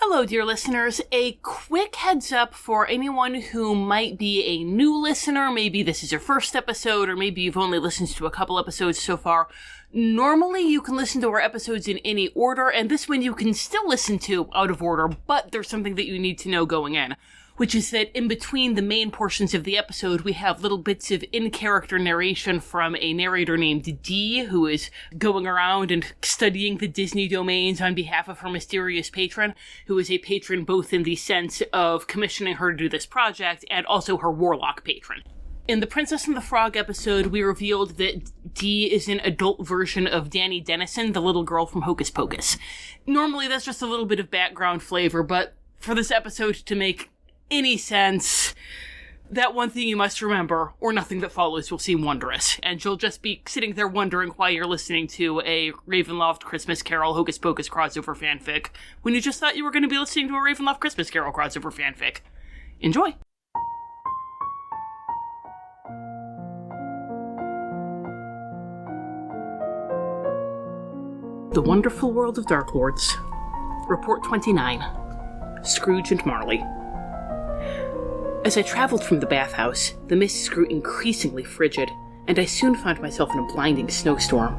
Hello, dear listeners. A quick heads up for anyone who might be a new listener. Maybe this is your first episode, or maybe you've only listened to a couple episodes so far. Normally, you can listen to our episodes in any order, and this one you can still listen to out of order, but there's something that you need to know going in, which is that in between the main portions of the episode, we have little bits of in-character narration from a narrator named Dee, who is going around and studying the Disney domains on behalf of her mysterious patron, who is a patron both in the sense of commissioning her to do this project and also her warlock patron. In the Princess and the Frog episode, we revealed that Dee is an adult version of Danny Dennison, the little girl from Hocus Pocus. Normally, that's just a little bit of background flavor, but for this episode to make any sense, that one thing you must remember, or nothing that follows will seem wondrous, and you'll just be sitting there wondering why you're listening to a Ravenloft Christmas Carol Hocus Pocus crossover fanfic, when you just thought you were going to be listening to a Ravenloft Christmas Carol crossover fanfic. Enjoy! The Wonderful World of Darklords. Report 29. Scrooge and Marley. As I traveled from the bathhouse, the mists grew increasingly frigid, and I soon found myself in a blinding snowstorm.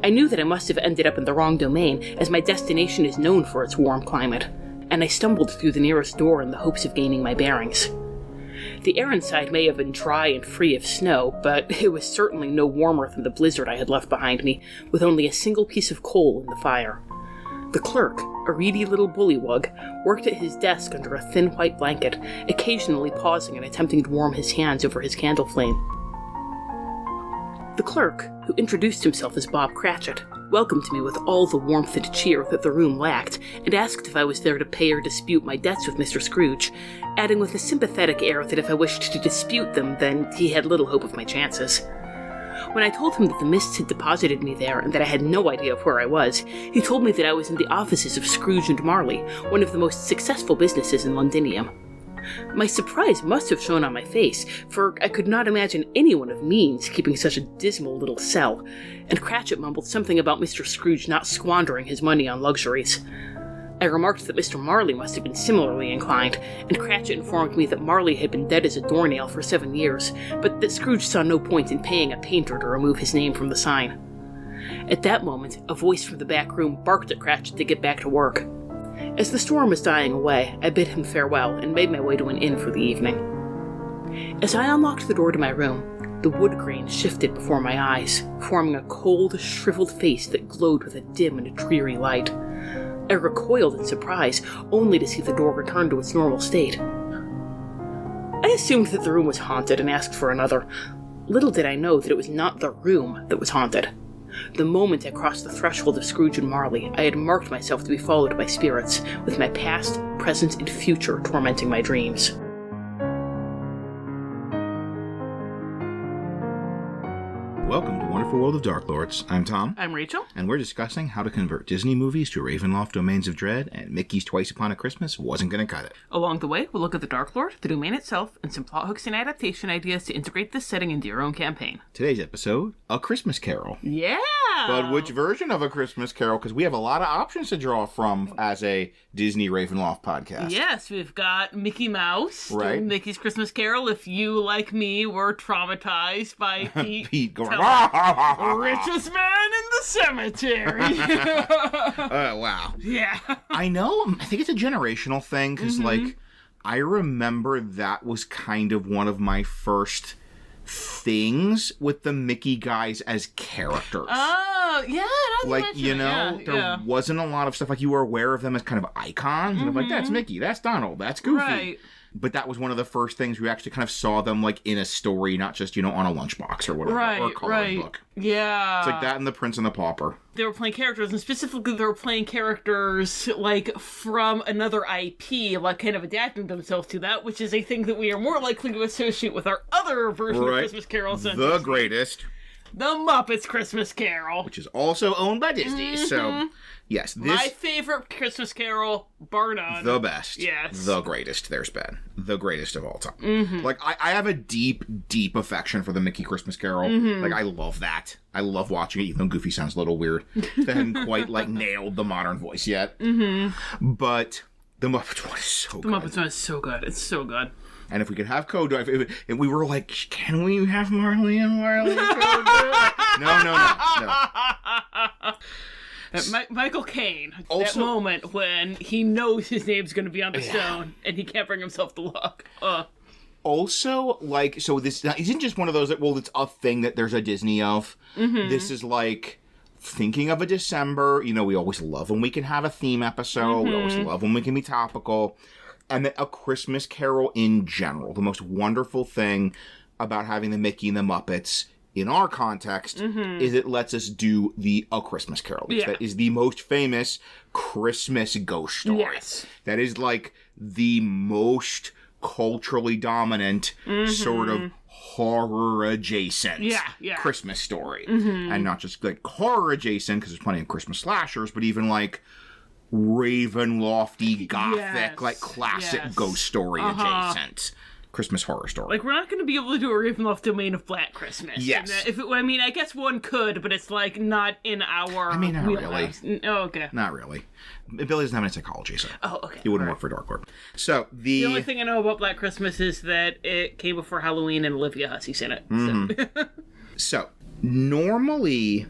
I knew that I must have ended up in the wrong domain, as my destination is known for its warm climate, and I stumbled through the nearest door in the hopes of gaining my bearings. The air inside may have been dry and free of snow, but it was certainly no warmer than the blizzard I had left behind me, with only a single piece of coal in the fire. The clerk, a reedy little bullywug, worked at his desk under a thin white blanket, occasionally pausing and attempting to warm his hands over his candle flame. The clerk, who introduced himself as Bob Cratchit, welcomed me with all the warmth and cheer that the room lacked, and asked if I was there to pay or dispute my debts with Mr. Scrooge, adding with a sympathetic air that if I wished to dispute them, then he had little hope of my chances. When I told him that the mists had deposited me there and that I had no idea of where I was, he told me that I was in the offices of Scrooge and Marley, one of the most successful businesses in Londinium. My surprise must have shown on my face, for I could not imagine anyone of means keeping such a dismal little cell, and Cratchit mumbled something about Mr. Scrooge not squandering his money on luxuries. I remarked that Mr. Marley must have been similarly inclined, and Cratchit informed me that Marley had been dead as a doornail for 7 years, but that Scrooge saw no point in paying a painter to remove his name from the sign. At that moment, a voice from the back room barked at Cratchit to get back to work. As the storm was dying away, I bid him farewell and made my way to an inn for the evening. As I unlocked the door to my room, the wood grain shifted before my eyes, forming a cold, shriveled face that glowed with a dim and dreary light. I recoiled in surprise, only to see the door return to its normal state. I assumed that the room was haunted and asked for another. Little did I know that it was not the room that was haunted. The moment I crossed the threshold of Scrooge and Marley, I had marked myself to be followed by spirits, with my past, present, and future tormenting my dreams. Welcome to Wonderful World of Darklords. I'm Tom. I'm Rachel. And we're discussing how to convert Disney movies to Ravenloft Domains of Dread, and Mickey's Twice Upon a Christmas wasn't going to cut it. Along the way, we'll look at the Darklord, the domain itself, and some plot hooks and adaptation ideas to integrate this setting into your own campaign. Today's episode, A Christmas Carol. Yeah! But which version of A Christmas Carol? Because we have a lot of options to draw from as a Disney Ravenloft podcast. Yes, we've got Mickey Mouse, right? doing Mickey's Christmas Carol. If you, like me, were traumatized by Pete going, richest man in the cemetery. Wow. Yeah. I know. I think it's a generational thing, because, I remember that was kind of one of my first things with the Mickey guys as characters. Oh, yeah. There wasn't a lot of stuff, you were aware of them as kind of icons, and I'm like, that's Mickey, that's Donald, that's Goofy. Right. But that was one of the first things we actually kind of saw them, in a story, not just, on a lunchbox or whatever, or a coloring book. Yeah. It's like that and The Prince and the Pauper. They were playing characters, and specifically they were playing characters, from another IP, kind of adapting themselves to that, which is a thing that we are more likely to associate with our other version of Christmas Carol. The greatest. The Muppets Christmas Carol. Which is also owned by Disney, so... Yes, my favorite Christmas Carol, bar none. The best. Yes. The greatest there's been. The greatest of all time. I have a deep, deep affection for the Mickey Christmas Carol. I love that. I love watching it, even though Goofy sounds a little weird. They hadn't quite, nailed the modern voice yet. But The Muppets one is so good. The Muppets one is so good. It's so good. And if we could have Code, and we were like, can we have Marley and Marley Code? No. Michael Caine, also, that moment when he knows his name's going to be on the stone, and he can't bring himself to look. Also, like, so this isn't just one of those that, well, it's a thing that there's a Disney of. Mm-hmm. This is like thinking of a December. You know, we always love when we can have a theme episode. Mm-hmm. We always love when we can be topical. And A Christmas Carol in general. The most wonderful thing about having the Mickey and the Muppets in our context is it lets us do A Christmas Carol. Yeah. That is the most famous Christmas ghost story. Yes. That is like the most culturally dominant sort of horror adjacent Christmas story. And not just like horror adjacent, because there's plenty of Christmas slashers, but even like ravenlofty, gothic, like classic ghost story adjacent Christmas horror story. Like, we're not going to be able to do a Ravenloft domain of Black Christmas. Yes. I guess one could, but it's like not in our not wheelhouse. Really. Oh, okay. Not really. Billy doesn't have any psychology, so okay. He wouldn't work for Darklord. So the only thing I know about Black Christmas is that it came before Halloween and Olivia Hussey's in it. So normally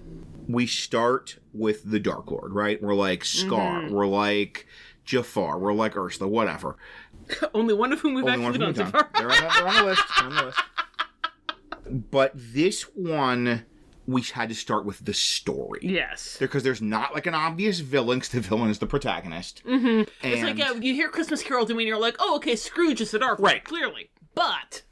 we start with the Darklord, right? We're like Scar, we're like Jafar, we're like Ursula, whatever. Only one of whom we've actually done so far. They're on the list. But this one, we had to start with the story. Yes. Because there's not like an obvious villain, because the villain is the protagonist. Mm-hmm. It's like, you hear Christmas Carol to me and you're like, oh, okay, Scrooge is the Dark Lord, right. Clearly. But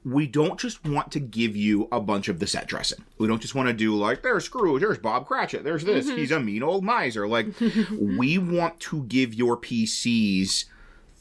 we don't just want to give you a bunch of the set dressing. We don't just want to do like, there's Scrooge, there's Bob Cratchit, there's this, he's a mean old miser. Like, we want to give your PCs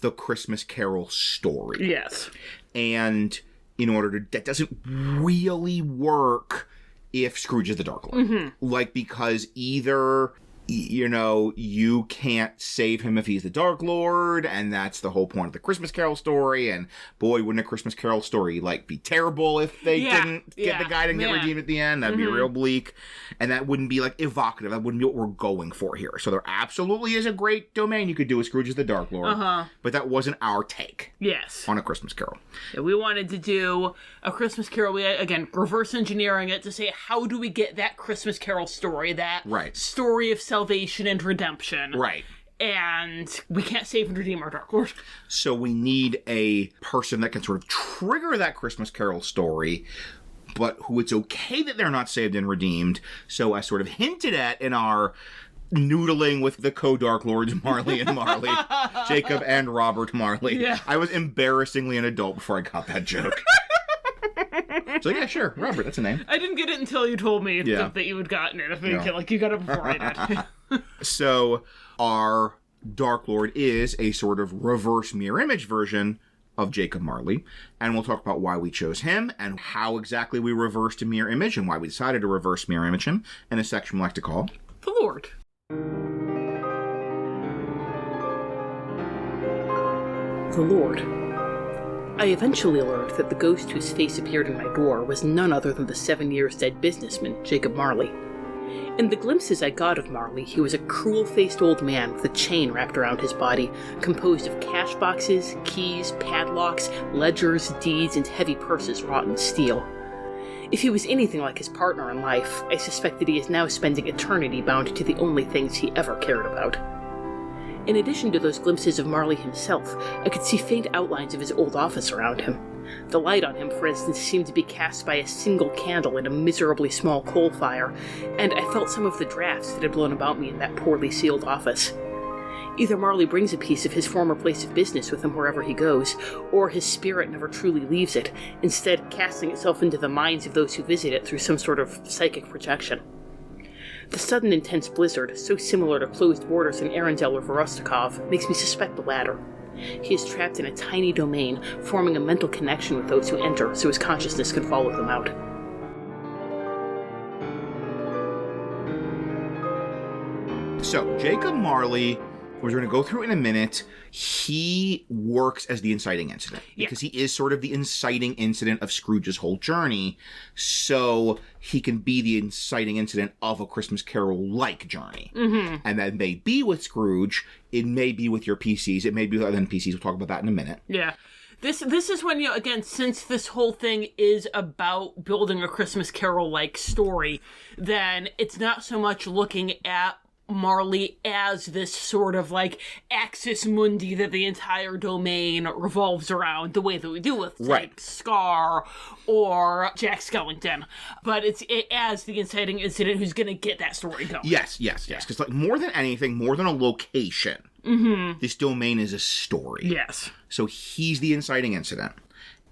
the Christmas Carol story. Yes. And in order to, that doesn't really work if Scrooge is the Dark Lord. Like, because either, you know, you can't save him if he's the Dark Lord, and that's the whole point of the Christmas Carol story, and boy, wouldn't a Christmas Carol story, like, be terrible if they didn't get the guy to get redeemed at the end. That'd be real bleak, and that wouldn't be, like, evocative. That wouldn't be what we're going for here. So there absolutely is a great domain you could do with Scrooge as the Dark Lord, but that wasn't our take on A Christmas Carol. Yeah, we wanted to do A Christmas Carol, again, reverse engineering it to say, how do we get that Christmas Carol story, that story of salvation and redemption. Right. And we can't save and redeem our Dark Lord. So we need a person that can sort of trigger that Christmas Carol story, but who it's okay that they're not saved and redeemed. So as sort of hinted at in our noodling with the co-Dark Lords, Marley and Marley, Jacob and Robert Marley. Yeah. I was embarrassingly an adult before I got that joke. So yeah, sure, Robert, that's a name. I didn't get it until you told me that you had gotten it. I think like you got it before I did. So our Dark Lord is a sort of reverse mirror image version of Jacob Marley, and we'll talk about why we chose him and how exactly we reversed a mirror image and why we decided to reverse mirror image him in a section we like to call The Lord. The Lord. I eventually learned that the ghost whose face appeared in my door was none other than the 7 years dead businessman, Jacob Marley. In the glimpses I got of Marley, he was a cruel-faced old man with a chain wrapped around his body, composed of cash boxes, keys, padlocks, ledgers, deeds, and heavy purses wrought in steel. If he was anything like his partner in life, I suspect that he is now spending eternity bound to the only things he ever cared about. In addition to those glimpses of Marley himself, I could see faint outlines of his old office around him. The light on him, for instance, seemed to be cast by a single candle in a miserably small coal fire, and I felt some of the drafts that had blown about me in that poorly sealed office. Either Marley brings a piece of his former place of business with him wherever he goes, or his spirit never truly leaves it, instead casting itself into the minds of those who visit it through some sort of psychic projection. The sudden intense blizzard, so similar to closed borders in Arendelle or Vorostikov, makes me suspect the latter. He is trapped in a tiny domain, forming a mental connection with those who enter so his consciousness can follow them out. So, Jacob Marley we're going to go through in a minute. He works as the inciting incident because he is sort of the inciting incident of Scrooge's whole journey. So he can be the inciting incident of a Christmas Carol-like journey. Mm-hmm. And that may be with Scrooge. It may be with your PCs. It may be with other NPCs. We'll talk about that in a minute. Yeah. This is when, you know, again, since this whole thing is about building a Christmas Carol-like story, then it's not so much looking at Marley as this sort of like axis mundi that the entire domain revolves around the way that we do with like Scar or Jack Skellington, but it's as the inciting incident who's going to get that story going. Yes. Because like more than anything, more than a location, this domain is a story. Yes. So he's the inciting incident,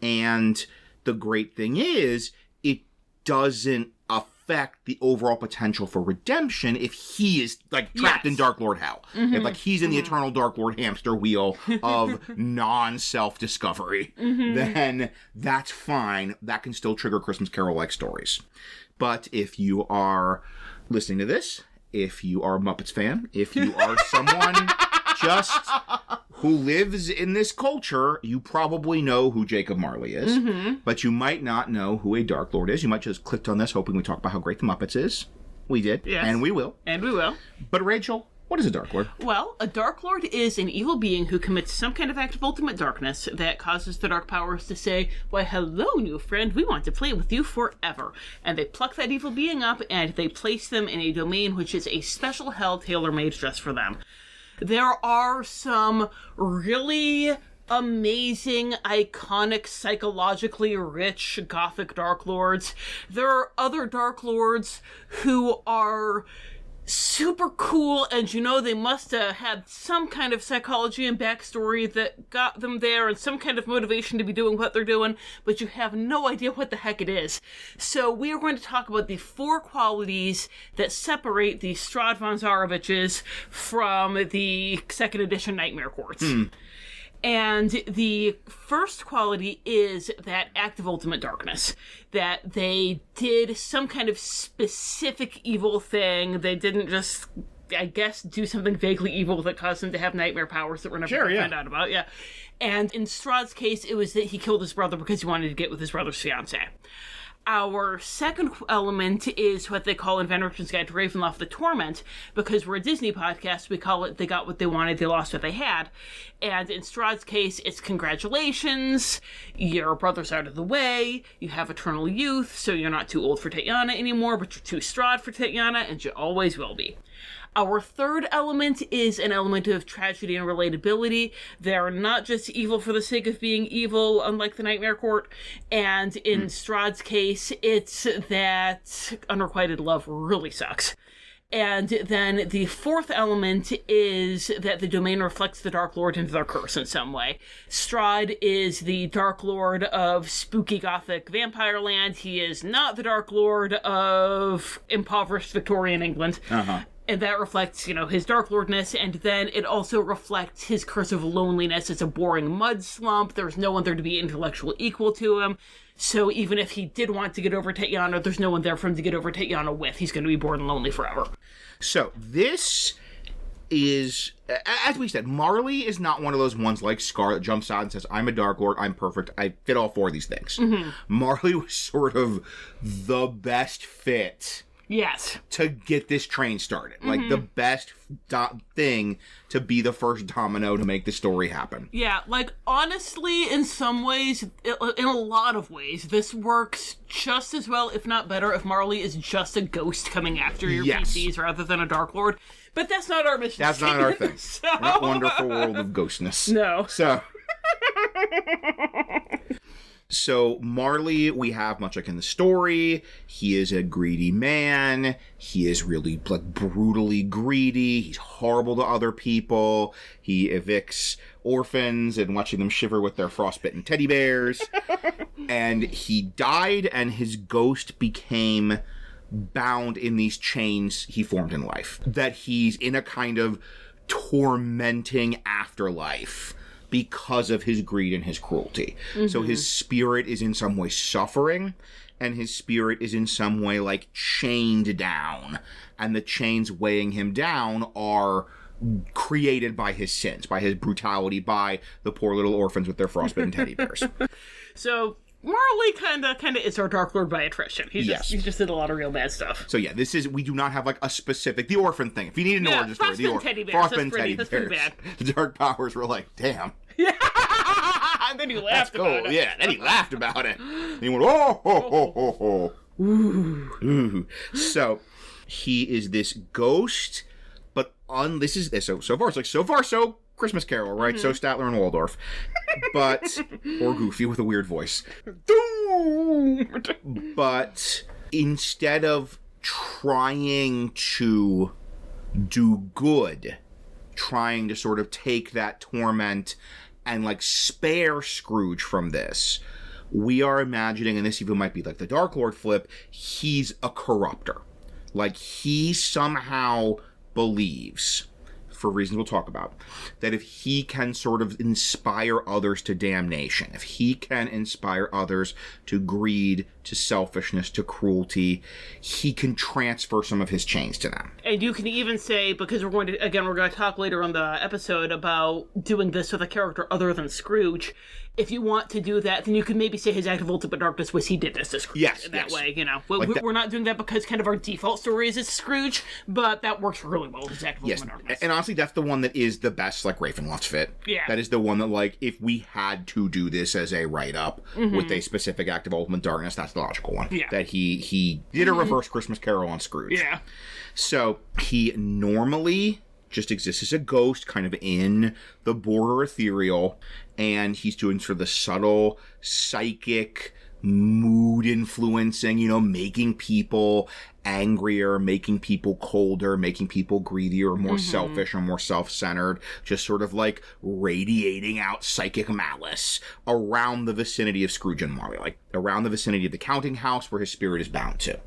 and the great thing is it doesn't affect the overall potential for redemption if he is like trapped in Darklord hell. If like he's in the eternal Darklord hamster wheel of non-self-discovery, then that's fine. That can still trigger Christmas Carol-like stories. But if you are listening to this, if you are a Muppets fan, if you are someone just who lives in this culture, you probably know who Jacob Marley is, but you might not know who a Darklord is. You might just clicked on this hoping we talk about how great the Muppets is. We did. Yes. And we will. But Rachel, what is a Darklord? Well, a Darklord is an evil being who commits some kind of act of ultimate darkness that causes the dark powers to say, "Why, hello, new friend, we want to play with you forever." And they pluck that evil being up and they place them in a domain which is a special hell tailor-made just for them. There are some really amazing, iconic, psychologically rich Gothic Darklords. There are other Darklords who are super cool, and you know they must have had some kind of psychology and backstory that got them there and some kind of motivation to be doing what they're doing, but you have no idea what the heck it is. So we are going to talk about the 4 qualities that separate the Strahd von Zaroviches from the 2nd edition Nightmare Courts. And the first quality is that act of ultimate darkness. That they did some kind of specific evil thing. They didn't just, I guess, do something vaguely evil that caused them to have nightmare powers that we're never going to find out about. Yeah. And in Strahd's case, it was that he killed his brother because he wanted to get with his brother's fiancée. Our second element is what they call in Van Richten's Guide to Ravenloft the Torment, because we're a Disney podcast, we call it They Got What They Wanted, They Lost What They Had. And in Strahd's case, it's congratulations, your brother's out of the way, you have eternal youth, so you're not too old for Tatiana anymore, but you're too Strahd for Tatiana, and you always will be. Our third element is an element of tragedy and relatability. They're not just evil for the sake of being evil, unlike the Nightmare Court. And in Strahd's case, it's that unrequited love really sucks. And then the fourth element is that the domain reflects the Darklord into their curse in some way. Strahd is the Darklord of spooky Gothic vampire land. He is not the Darklord of impoverished Victorian England. And that reflects, you know, his Darklordness, and then it also reflects his curse of loneliness. It's a boring mud slump. There's no one there to be intellectual equal to him. So even if he did want to get over Tatiana, there's no one there for him to get over Tatiana with. He's going to be bored and lonely forever. So this is, as we said, Marley is not one of those ones like Scar that jumps out and says, "I'm a Darklord, I'm perfect, I fit all 4 of these things." Marley was sort of the best fit. Yes. To get this train started. Like, the best thing to be the first domino to make the story happen. Yeah, like, honestly, in some ways, in a lot of ways, this works just as well, if not better, if Marley is just a ghost coming after your PCs rather than a Darklord. But that's not our mission. That's not our thing. So... We're not Wonderful World of Ghostness. No. So Marley, we have, much like in the story, he is a greedy man. He is really, like, brutally greedy. He's horrible to other people. He evicts orphans and watching them shiver with their frostbitten teddy bears. And he died, and his ghost became bound in these chains he formed in life. That he's in a kind of tormenting afterlife because of his greed and his cruelty. So his spirit is in some way suffering, and his spirit is in some way, like, chained down. And the chains weighing him down are created by his sins, by his brutality, by the poor little orphans with their frostbitten teddy bears. So Marley kind of is our Dark Lord by attrition. He just did a lot of real bad stuff. So yeah, we do not have like a specific, the orphan thing. If you need an origin story, the teddy bears. Frostbitten teddy bears. Pretty bad. The Dark Powers were like, damn. Yeah. And then he laughed about it. Yeah, then he laughed about it. And he went, oh, ho, ho, ho, ho. Ooh. So he is this ghost, but so far so Christmas Carol, right? So Statler and Waldorf, but or Goofy with a weird voice. But instead of trying to do good, trying to sort of take that torment and like spare Scrooge from this, we are imagining, and this even might be like the Dark Lord flip, he's a corrupter. Like he somehow believes, for reasons we'll talk about, that if he can sort of inspire others to damnation, if he can inspire others to greed, to selfishness, to cruelty, he can transfer some of his chains to them. And you can even say, because we're going to talk later on the episode about doing this with a character other than Scrooge, if you want to do that, then you can maybe say his act of ultimate darkness was he did this to Scrooge. That way, you know. We're not doing that because kind of our default story is Scrooge, but that works really well with his act of ultimate darkness. And honestly, that's the one that is the best, like, Ravenloft fit. Yeah. That is the one that, like, if we had to do this as a write-up with a specific act of ultimate darkness, that's the logical one. Yeah. That he did a reverse Christmas Carol on Scrooge. Yeah. So, he normally just exists as a ghost, kind of in the border ethereal, and he's doing sort of the subtle, psychic, mood influencing, you know, making people angrier, making people colder, making people greedier, more selfish or more self-centered, just sort of like radiating out psychic malice around the vicinity of Scrooge and Marley, like around the vicinity of the counting house where his spirit is bound to.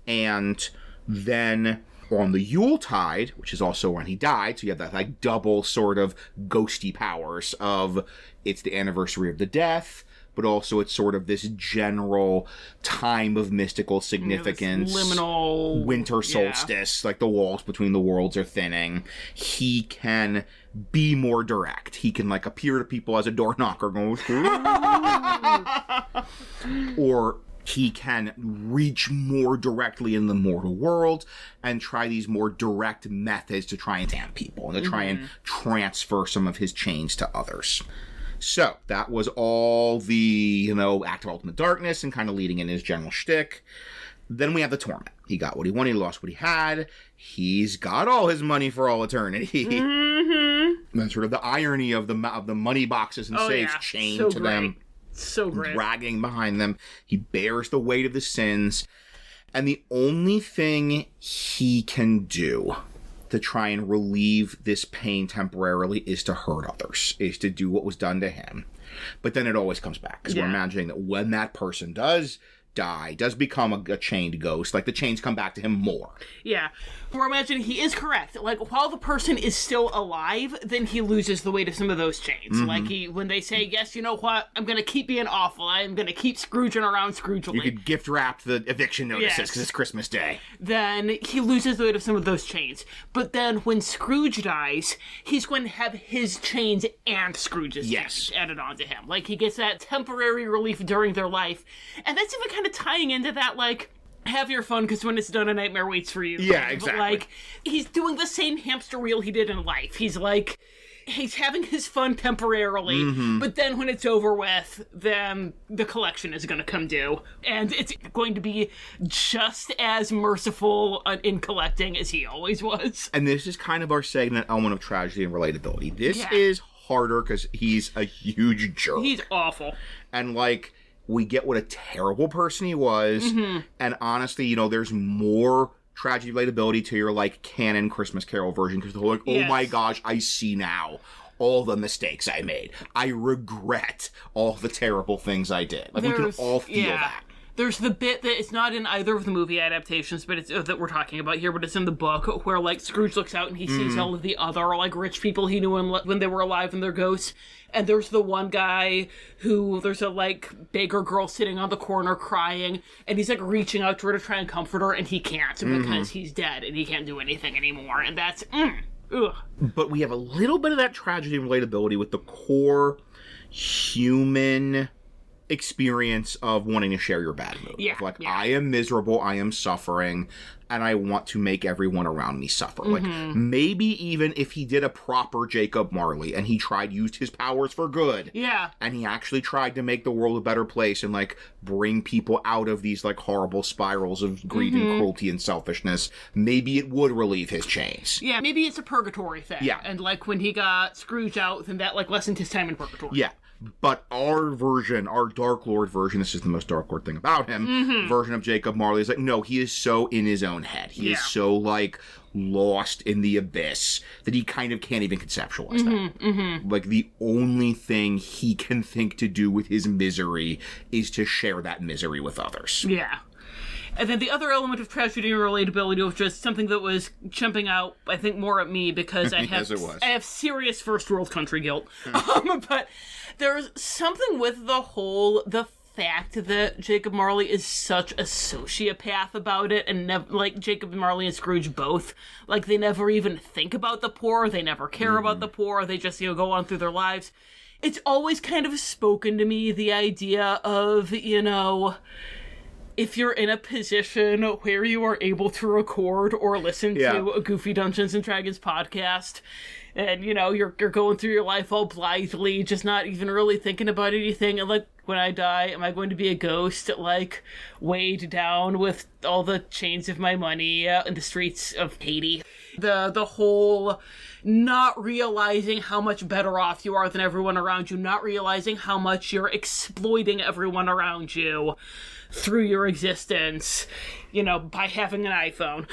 And then on the Yuletide, which is also when he died, so you have that like double sort of ghosty powers of it's the anniversary of the death, but also it's sort of this general time of mystical significance. Liminal. Winter solstice, like the walls between the worlds are thinning. He can be more direct. He can like appear to people as a door knocker going, or he can reach more directly in the mortal world and try these more direct methods to try and damn people and to try and transfer some of his chains to others. So that was all the, you know, act of ultimate darkness and kind of leading in his general shtick. Then we have the torment. He got what he wanted, he lost what he had. He's got all his money for all eternity. That's sort of the irony of the money boxes and safes chained to them. So great. Dragging behind them. He bears the weight of the sins. And the only thing he can do to try and relieve this pain temporarily is to hurt others, is to do what was done to him. But then it always comes back, because we're imagining that when that person does die, does become a chained ghost, like the chains come back to him more. Yeah. We're imagining he is correct. Like, while the person is still alive, then he loses the weight of some of those chains. Like, when they say, yes, you know what, I'm going to keep being awful, I'm going to keep Scrooging around Scroogely. You could gift wrap the eviction notices, because it's Christmas Day. Then he loses the weight of some of those chains. But then when Scrooge dies, he's going to have his chains and Scrooge's chains added onto him. Like, he gets that temporary relief during their life. And that's even kind of tying into that, like, have your fun, because when it's done, a nightmare waits for you. Yeah, exactly. But, like, he's doing the same hamster wheel he did in life. He's, like, he's having his fun temporarily, but then when it's over with, then the collection is going to come due. And it's going to be just as merciful in collecting as he always was. And this is kind of our segment element of tragedy and relatability. This is harder because he's a huge jerk. He's awful. And, like, we get what a terrible person he was, and honestly, you know, there's more tragedy relatability to your, like, canon Christmas Carol version, because they're like, oh my gosh, I see now all the mistakes I made. I regret all the terrible things I did. Like, we can all feel that. There's the bit that it's not in either of the movie adaptations, but it's that we're talking about here, but it's in the book, where, like, Scrooge looks out and he sees all of the other, like, rich people he knew when they were alive and they're ghosts. And there's the one guy who, there's a, like, beggar girl sitting on the corner crying, and he's, like, reaching out to her to try and comfort her, and he can't, because he's dead and he can't do anything anymore. And that's, Ugh. But we have a little bit of that tragedy and relatability with the core human experience of wanting to share your bad mood. Yeah, Like, yeah. I am miserable, I am suffering, and I want to make everyone around me suffer. Like, maybe even if he did a proper Jacob Marley and he used his powers for good. Yeah. And he actually tried to make the world a better place and, like, bring people out of these, like, horrible spirals of greed and cruelty and selfishness, maybe it would relieve his chains. Yeah, maybe it's a purgatory thing. Yeah. And, like, when he got Scrooge out, then that, like, lessened his time in purgatory. Yeah. But our version, our Darklord version, this is the most Darklord thing about him, version of Jacob Marley is like, no, he is so in his own head. He is so, like, lost in the abyss that he kind of can't even conceptualize that. Like, the only thing he can think to do with his misery is to share that misery with others. Yeah. And then the other element of tragedy and relatability was just something that was jumping out, I think, more at me because I have Yes, it was. I have serious first world country guilt. But there's something with the fact that Jacob Marley is such a sociopath about it, and like Jacob Marley and Scrooge both, like they never even think about the poor, they never care about the poor, they just, go on through their lives. It's always kind of spoken to me, the idea of, if you're in a position where you are able to record or listen to a Goofy Dungeons and Dragons podcast, and, you're going through your life all blithely, just not even really thinking about anything, and, like, when I die, am I going to be a ghost, like, weighed down with all the chains of my money in the streets of Haiti? The whole not realizing how much better off you are than everyone around you, not realizing how much you're exploiting everyone around you through your existence, by having an iPhone,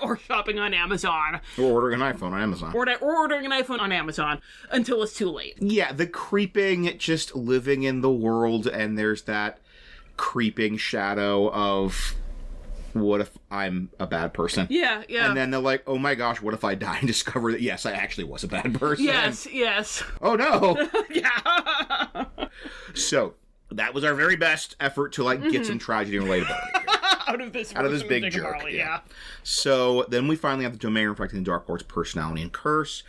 or shopping on Amazon. Or ordering an iPhone on Amazon. Or ordering an iPhone on Amazon until it's too late. Yeah, the creeping, just living in the world, and there's that creeping shadow of, what if I'm a bad person? Yeah. And then they're like, oh my gosh, what if I die and discover that, yes, I actually was a bad person? Yes. Oh no! Yeah. So, that was our very best effort to, like, get some tragedy and relatability. Out of this big jerk. Marley, yeah. So, then we finally have the domain reflecting the Dark Lord's personality and curse.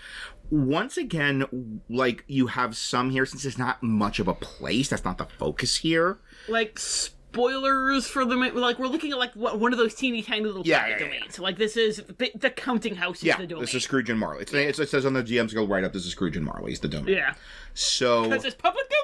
Once again, like, you have some here, since it's not much of a place, that's not the focus here. Like, spoilers for the, like, we're looking at, like, one of those teeny tiny little domains. So, like, this is, the counting house is the domain. This is Scrooge and Marley. It says on the GM's go right up, this is Scrooge and Marley is the domain. Yeah. So... Because it's public domain!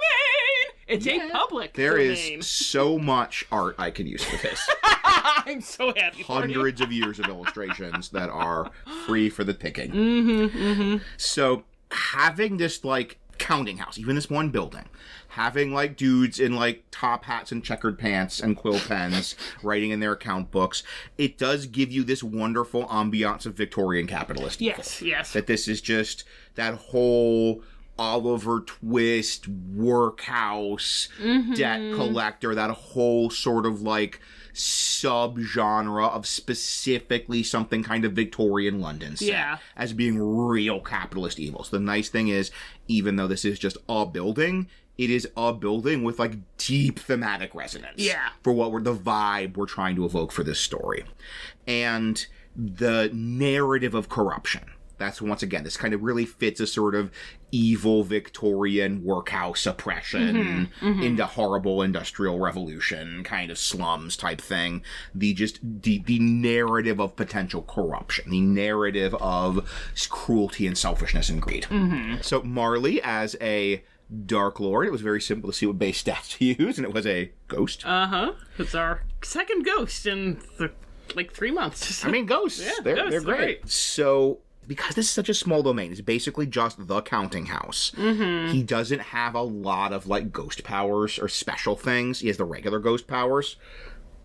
It's a public There domain. is so much art I could use for this. I'm so happy for you. Hundreds of years of illustrations that are free for the picking. So, having this, like, counting house, even this one building, having, like, dudes in, like, top hats and checkered pants and quill pens writing in their account books, it does give you this wonderful ambiance of Victorian capitalist evil. Yes. That this is just that whole Oliver Twist workhouse debt collector, that whole sort of, like, sub-genre of specifically something kind of Victorian London set as being real capitalist evil. So the nice thing is, even though this is just a building, it is a building with, like, deep thematic resonance for the vibe we're trying to evoke for this story. And the narrative of corruption. That's, once again, this kind of really fits a sort of evil Victorian workhouse oppression into horrible industrial revolution kind of slums type thing. The narrative of potential corruption, the narrative of cruelty and selfishness and greed. So Marley, as a Dark Lord, it was very simple to see what base stats to use, and it was a ghost. It's our second ghost in 3 months. I mean, ghosts. They're great. So, because this is such a small domain, it's basically just the counting house. He doesn't have a lot of, like, ghost powers or special things. He has the regular ghost powers.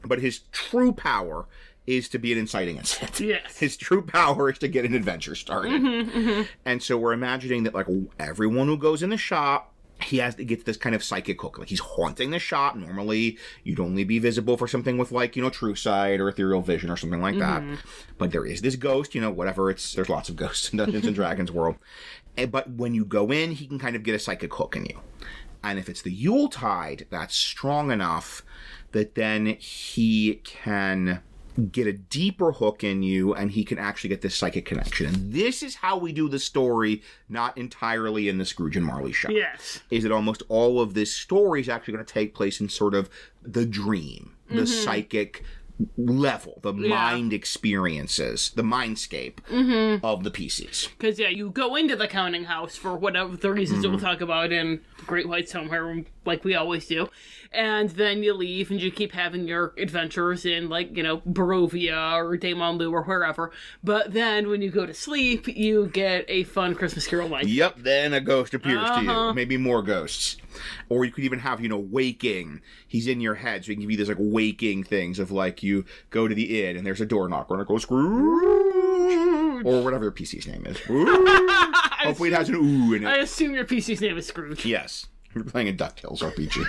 But his true power is to be an inciting incident. Yes. His true power is to get an adventure started. And so we're imagining that, like, everyone who goes in the shop, he gets this kind of psychic hook. Like, he's haunting the shop. Normally, you'd only be visible for something with, like, true sight or ethereal vision or something like that. But there is this ghost, whatever. There's lots of ghosts in Dungeons and Dragons world. But when you go in, he can kind of get a psychic hook in you. And if it's the Yuletide, that's strong enough that then he can get a deeper hook in you, and he can actually get this psychic connection. And this is how we do the story, not entirely in the Scrooge and Marley shop. Yes. Is that almost all of this story is actually going to take place in sort of the dream, the psychic level, the mind experiences, the mindscape of the PCs. Because, you go into the counting house for whatever the reasons that we'll talk about in Great White Somewhere, like we always do. And then you leave and you keep having your adventures in, like, Barovia or Damonlu or wherever. But then when you go to sleep, you get a fun Christmas Carol line. Yep, then a ghost appears to you. Maybe more ghosts. Or you could even have, waking. He's in your head, so he can give you these, like, waking things of, like, you go to the inn and there's a door knocker and it goes, Scrooge! Or whatever your PC's name is. Hopefully it has an ooh in it. I assume your PC's name is Scrooge. Yes. You're playing a DuckTales RPG.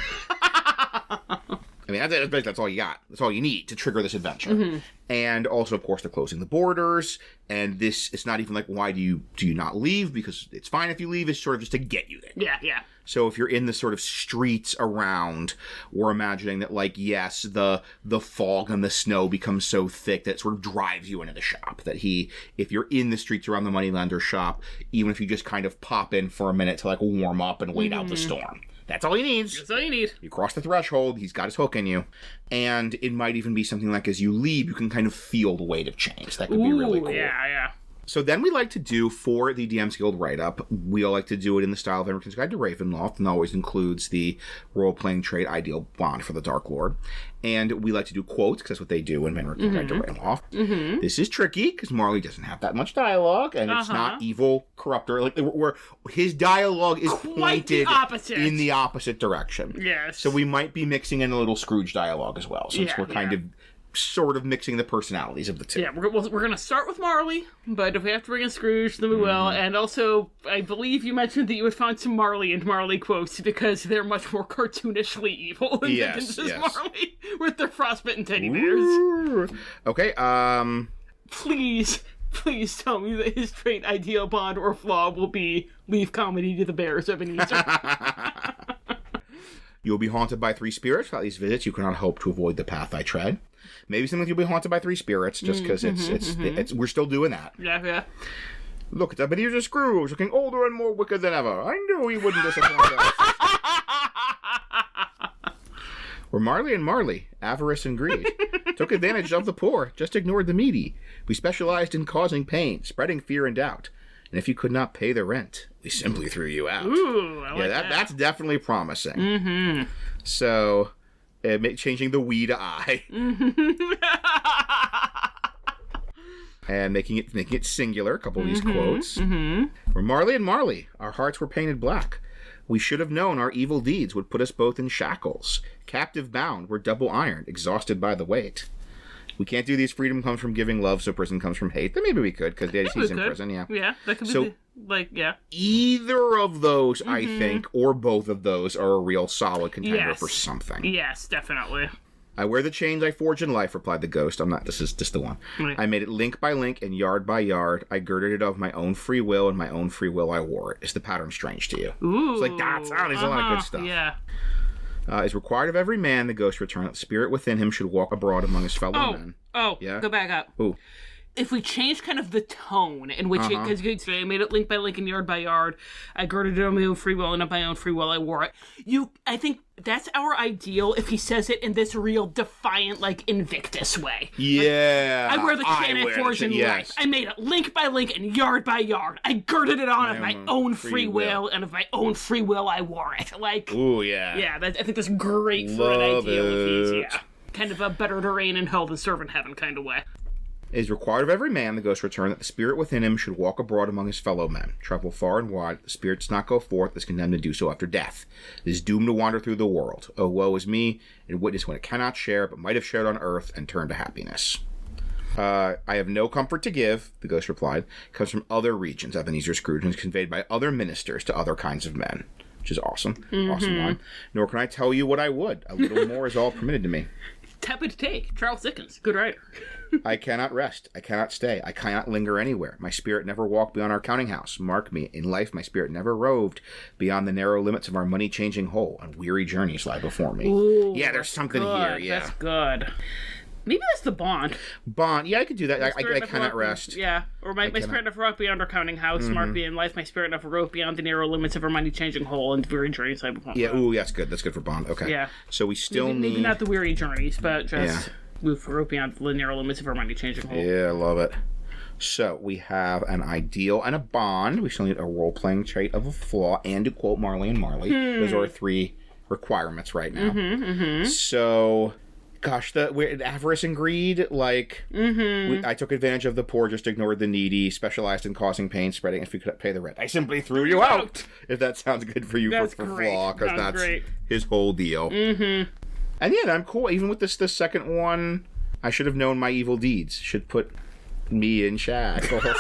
I mean, that's all you got. That's all you need to trigger this adventure. And also, of course, they're closing the borders. And it's not even like, why do you not leave? Because it's fine if you leave. It's sort of just to get you there. Yeah. So if you're in the sort of streets around, we're imagining that, like, yes, the fog and the snow becomes so thick that it sort of drives you into the shop. That if you're in the streets around the Moneylender shop, even if you just kind of pop in for a minute to, like, warm up and wait out the storm. That's all he needs. That's all you need. You cross the threshold, he's got his hook in you. And it might even be something like, as you leave, you can kind of feel the weight of change. That could be really cool. Yeah. So then we like to do, for the DM's Guild write-up, we all like to do it in the style of Everton's Guide to Ravenloft, and always includes the role-playing trait Ideal Bond for the Darklord. And we like to do quotes, because that's what they do in Everton's Guide to Ravenloft. This is tricky, because Marley doesn't have that much dialogue, and it's not evil, corruptor. Like, where his dialogue is pointed in the opposite direction. Yes. So we might be mixing in a little Scrooge dialogue as well, since we're kind of sort of mixing the personalities of the two. Yeah, we're going to start with Marley, but if we have to bring in Scrooge, then we will. And also, I believe you mentioned that you would find some Marley and Marley quotes, because they're much more cartoonishly evil than Marley, with their frostbitten teddy bears. Ooh. Okay, Please tell me that his trait, ideal bond, or flaw will be leave comedy to the bears, Ebenezer. You will be haunted by 3 spirits. Without these visits, you cannot hope to avoid the path I tread. Maybe something you'll be haunted by 3 spirits, just because it's we're still doing that. Yeah. Look, it's Ebenezer Scrooge, looking older and more wicked than ever. I knew he wouldn't disappoint us. We're Marley and Marley, avarice and greed. Took advantage of the poor, just ignored the needy. We specialized in causing pain, spreading fear and doubt. And if you could not pay the rent, we simply threw you out. Ooh, I like that. That's definitely promising. So, changing the we to I. And making it singular, a couple of these quotes. We're Marley and Marley, our hearts were painted black. We should have known our evil deeds would put us both in shackles. Captive bound, we're double ironed, exhausted by the weight. We can't do these. Freedom comes from giving love, so prison comes from hate. Then maybe we could, because he's in prison, Yeah, that could be, either of those, I think, or both of those, are a real solid contender for something. Yes, definitely. I wear the chains I forge in life, replied the ghost. This is just the one. Right. I made it link by link and yard by yard. I girded it of my own free will, and my own free will I wore it. Is the pattern strange to you? Ooh. It's like, there's a lot of good stuff. Yeah. Is required of every man, the ghost returned. The spirit within him should walk abroad among his fellow men. Yeah? Go back up. Ooh. If we change kind of the tone in which because you could say, I made it link by link and yard by yard, I girded it on my own free will, and of my own free will I wore it. I think that's our ideal if he says it in this real defiant, like, Invictus way. Yeah. Like, I wear the chain I forged in life. I made it link by link and yard by yard. I girded it on of my own free will, and of my own free will I wore it. Like, ooh, yeah. Yeah, I think that's great for an ideal if he's, kind of a better to reign in hell than serve in heaven kind of way. It is required of every man, the ghost returned, that the spirit within him should walk abroad among his fellow men, travel far and wide. The spirit does not go forth, is condemned to do so after death. It is doomed to wander through the world. Oh, woe is me, and witness when it cannot share, but might have shared on earth, and turned to happiness. I have no comfort to give, the ghost replied. It comes from other regions, Ebenezer Scrooge, and is conveyed by other ministers to other kinds of men. Which is awesome. Awesome line. Nor can I tell you what I would. A little more is all permitted to me. Tepid take. Charles Dickens. Good writer. I cannot rest. I cannot stay. I cannot linger anywhere. My spirit never walked beyond our counting house. Mark me. In life, my spirit never roved beyond the narrow limits of our money-changing hole, and weary journeys lie before me. Ooh, yeah, there's something here. Yeah, that's good. Maybe that's the bond. Bond. Yeah, I could do that. I cannot rest. Yeah. Or my spirit never walk beyond our counting house, smart be in life, my spirit never wrote beyond the narrow limits of our money-changing hole and weary journeys I will. Yeah, ooh, that's good. That's good for Bond. Okay. Yeah. So we still need... Maybe not the weary journeys, but just move wrote beyond the narrow limits of our money-changing hole. Yeah, I love it. So we have an ideal and a bond. We still need a role-playing trait of a flaw and to quote Marley and Marley. Those are our 3 requirements right now. So... Gosh, avarice and greed, like, I took advantage of the poor, just ignored the needy, specialized in causing pain, spreading if you could pay the rent. I simply threw you out, if that sounds good for you for flaw, because that's his whole deal. And yeah, I'm cool. Even with the second one, I should have known my evil deeds. Should put me in shackles.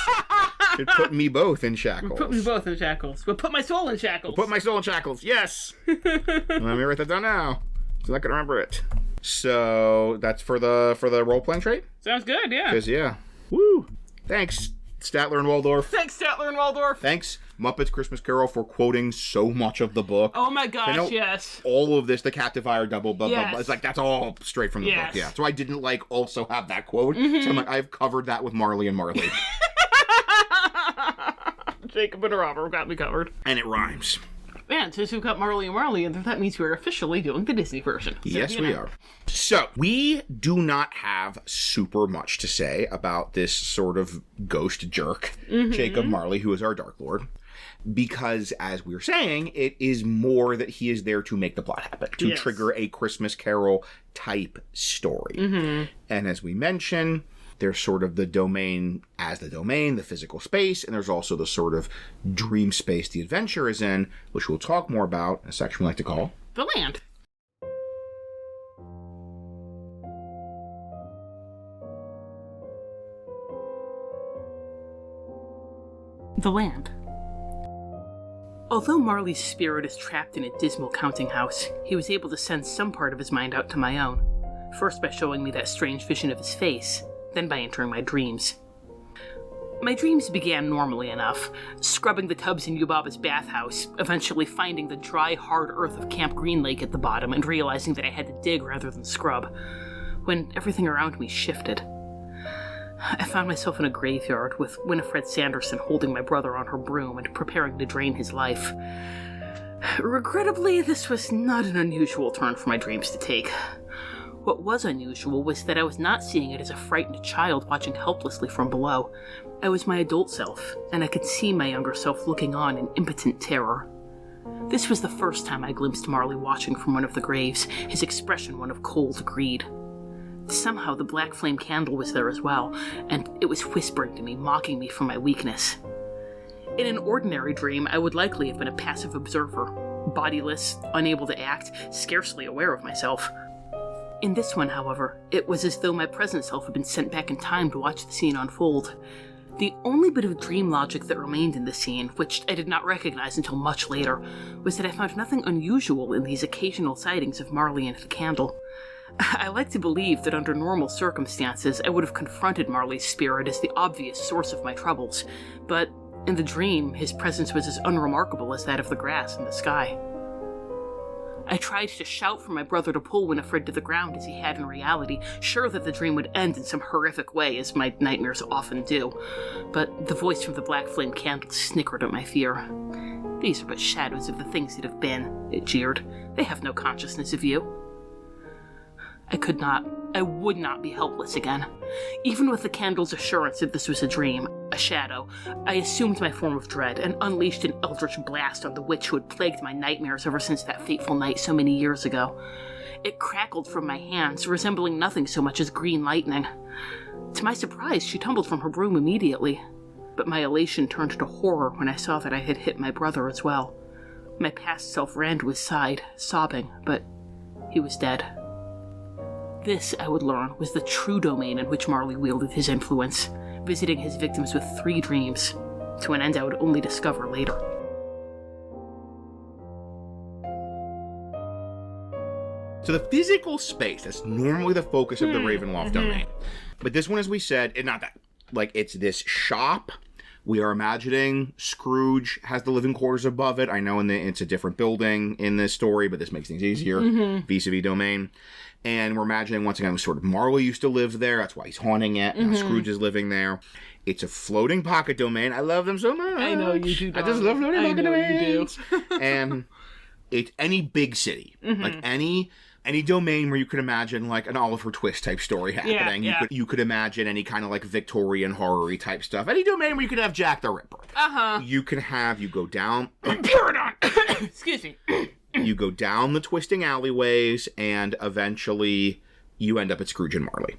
Should put me both in shackles. Put me both in shackles. We'll put my soul in shackles. Put my soul in shackles, yes! Let me write that down now, so I can remember it. So that's for the role-playing trait? Sounds good, yeah. Because, yeah. Woo! Thanks, Statler and Waldorf. Thanks, Statler and Waldorf. Thanks, Muppets Christmas Carol, for quoting so much of the book. Oh my gosh, yes. All of this, the captive ire double, blah, blah, yes. blah. It's like, that's all straight from the book, yeah. So I didn't, also have that quote. So I'm like, I've covered that with Marley and Marley. Jacob and Robert got me covered. And it rhymes. Man, since we've got Marley and Marley, and that means we're officially doing the Disney version. So, yes, we are. So, we do not have super much to say about this sort of ghost jerk, Jacob Marley, who is our Dark Lord. Because, as we were saying, it is more that he is there to make the plot happen, to trigger a Christmas Carol type story. And as we mentioned, there's sort of the domain as the domain, the physical space, and there's also the sort of dream space the adventure is in, which we'll talk more about in a section we like to call The Land. The Land. Although Marley's spirit is trapped in a dismal counting house, he was able to send some part of his mind out to my own, first by showing me that strange vision of his face, then by entering my dreams. My dreams began normally enough, scrubbing the tubs in Yubaba's bathhouse, eventually finding the dry, hard earth of Camp Green Lake at the bottom and realizing that I had to dig rather than scrub, when everything around me shifted. I found myself in a graveyard with Winifred Sanderson holding my brother on her broom and preparing to drain his life. Regrettably, this was not an unusual turn for my dreams to take. What was unusual was that I was not seeing it as a frightened child watching helplessly from below. I was my adult self, and I could see my younger self looking on in impotent terror. This was the first time I glimpsed Marley watching from one of the graves, his expression one of cold greed. Somehow the black flame candle was there as well, and it was whispering to me, mocking me for my weakness. In an ordinary dream, I would likely have been a passive observer, bodiless, unable to act, scarcely aware of myself. In this one, however, it was as though my present self had been sent back in time to watch the scene unfold. The only bit of dream logic that remained in the scene, which I did not recognize until much later, was that I found nothing unusual in these occasional sightings of Marley and the candle. I like to believe that under normal circumstances I would have confronted Marley's spirit as the obvious source of my troubles, but in the dream his presence was as unremarkable as that of the grass and the sky. I tried to shout for my brother to pull Winifred to the ground as he had in reality, sure that the dream would end in some horrific way, as my nightmares often do. But the voice from the black flame candle snickered at my fear. "These are but shadows of the things that have been," it jeered. "They have no consciousness of you." I would not be helpless again. Even with the candle's assurance that this was a dream, a shadow, I assumed my form of dread and unleashed an eldritch blast on the witch who had plagued my nightmares ever since that fateful night so many years ago. It crackled from my hands, resembling nothing so much as green lightning. To my surprise, she tumbled from her broom immediately, but my elation turned to horror when I saw that I had hit my brother as well. My past self ran to his side, sobbing, but he was dead. This, I would learn, was the true domain in which Marley wielded his influence, visiting his victims with 3 dreams, to an end I would only discover later. So the physical space, that's normally the focus of the Ravenloft domain. But this one, as we said, it's not that. Like, it's this shop We are imagining Scrooge has the living quarters above it. I know it's a different building in this story, but this makes things easier vis-a-vis domain. And we're imagining, once again, sort of Marley used to live there. That's why he's haunting it. Now Scrooge is living there. It's a floating pocket domain. I love them so much. I know you do. I just love floating pocket domains. You do. And it's any big city. Like any domain where you could imagine like an Oliver Twist type story happening. Yeah. You could imagine any kind of like Victorian horror-y type stuff. Any domain where you could have Jack the Ripper. You go down. Excuse me. You go down the twisting alleyways, and eventually you end up at Scrooge and Marley.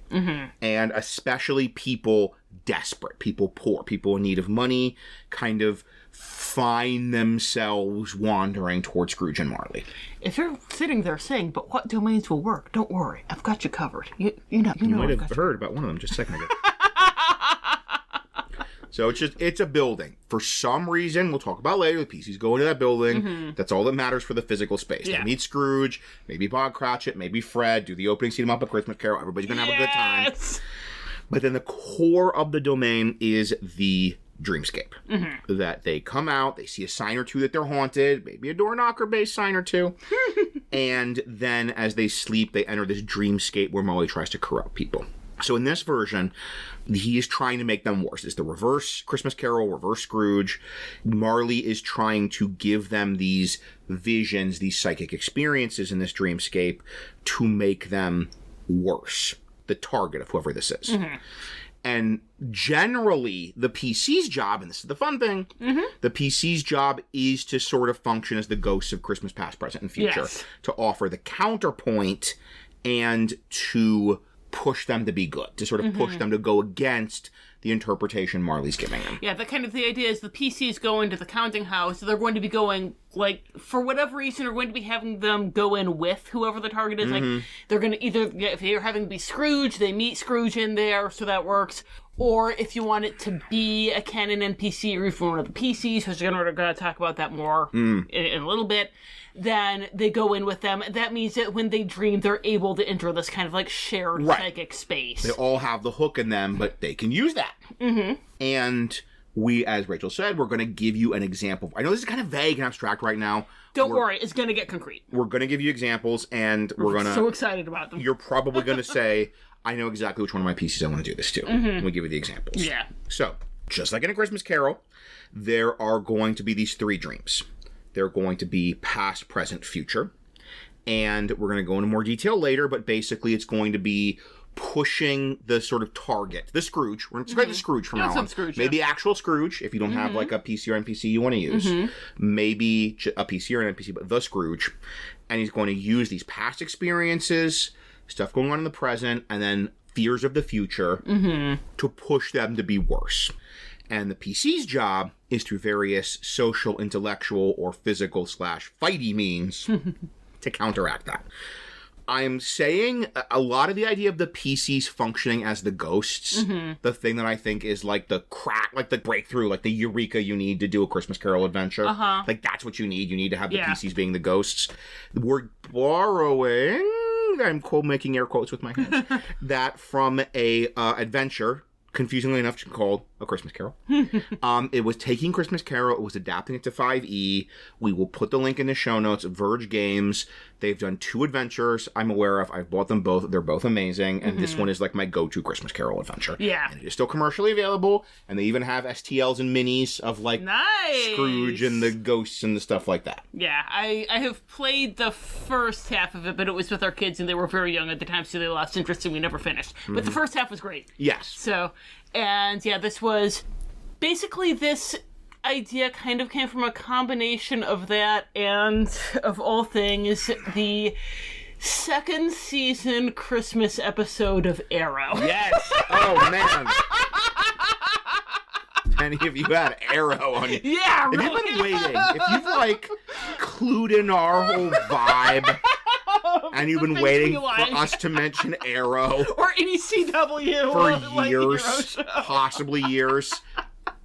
And especially people desperate, people poor, people in need of money, kind of find themselves wandering towards Scrooge and Marley. If you're sitting there saying, but what domains will work? Don't worry. I've got you covered. You know. You might have heard about one of them just a second ago. So it's a building. For some reason, we'll talk about later, the PCs go into that building. That's all that matters for the physical space. They meet Scrooge, maybe Bob Cratchit, maybe Fred, do the opening scene of Muppet Christmas Carol. Everybody's going to have a good time. But then the core of the domain is the dreamscape. That they come out, they see a sign or two that they're haunted, maybe a door knocker-based sign or two. And then as they sleep, they enter this dreamscape where Marley tries to corrupt people. So in this version, he is trying to make them worse. It's the reverse Christmas Carol, reverse Scrooge. Marley is trying to give them these visions, these psychic experiences in this dreamscape to make them worse. The target of whoever this is. And generally, the PC's job, and this is the fun thing, the PC's job is to sort of function as the ghosts of Christmas past, present, and future. To offer the counterpoint and to push them to be good, to sort of push them to go against the interpretation Marley's giving them. Yeah, the idea is the PCs go into the counting house, so they're going to be going, like, for whatever reason, are going to be having them go in with whoever the target is. Like, they're going to either, if they're having to be Scrooge, they meet Scrooge in there, so that works. Or if you want it to be a canon NPC, or if you want one of the PCs, which we're going to talk about that more in a little bit, then they go in with them. That means that when they dream, they're able to enter this kind of like shared psychic space. They all have the hook in them, but they can use that. And we, as Rachel said, we're going to give you an example. I know this is kind of vague and abstract right now. Don't worry, it's going to get concrete. We're going to give you examples, and we're going to... so excited about them. You're probably going to say, I know exactly which one of my PCs I want to do this to. When we give you the examples. Yeah. So, just like in A Christmas Carol, there are going to be these three dreams. They're going to be past, present, future. And we're going to go into more detail later, but basically it's going to be pushing the sort of target, the Scrooge. We're going to describe the Scrooge from now on. Scrooge, maybe actual Scrooge, if you don't have like a PC or NPC you want to use. Maybe a PC or an NPC, but the Scrooge. And he's going to use these past experiences, stuff going on in the present, and then fears of the future to push them to be worse. And the PC's job is through various social, intellectual, or physical / fighty means to counteract that. I'm saying a lot of the idea of the PCs functioning as the ghosts, the thing that I think is like the crack, like the breakthrough, like the eureka you need to do a Christmas Carol adventure. Like that's what you need. You need to have the PCs being the ghosts. We're borrowing, I'm making air quotes with my hands, that from a adventure, confusingly enough, called A Christmas Carol. It was taking Christmas Carol, it was adapting it to 5e. We will put the link in the show notes. Verge Games. They've done 2 adventures I'm aware of. I've bought them both. They're both amazing. And this one is like my go-to Christmas Carol adventure. Yeah. And it is still commercially available. And they even have STLs and minis of like Scrooge and the ghosts and the stuff like that. Yeah. I have played the first half of it, but it was with our kids and they were very young at the time, so they lost interest and we never finished. But the first half was great. Yes. So, and yeah, this was basically this idea kind of came from a combination of that and, of all things, the second season Christmas episode of Arrow. Yes! Oh, man. Any of you had Arrow on you. Yeah, really. If you've been waiting, if you've, like, clued in our whole vibe, and you've been waiting for us to mention Arrow. Or any CW. For years, possibly years,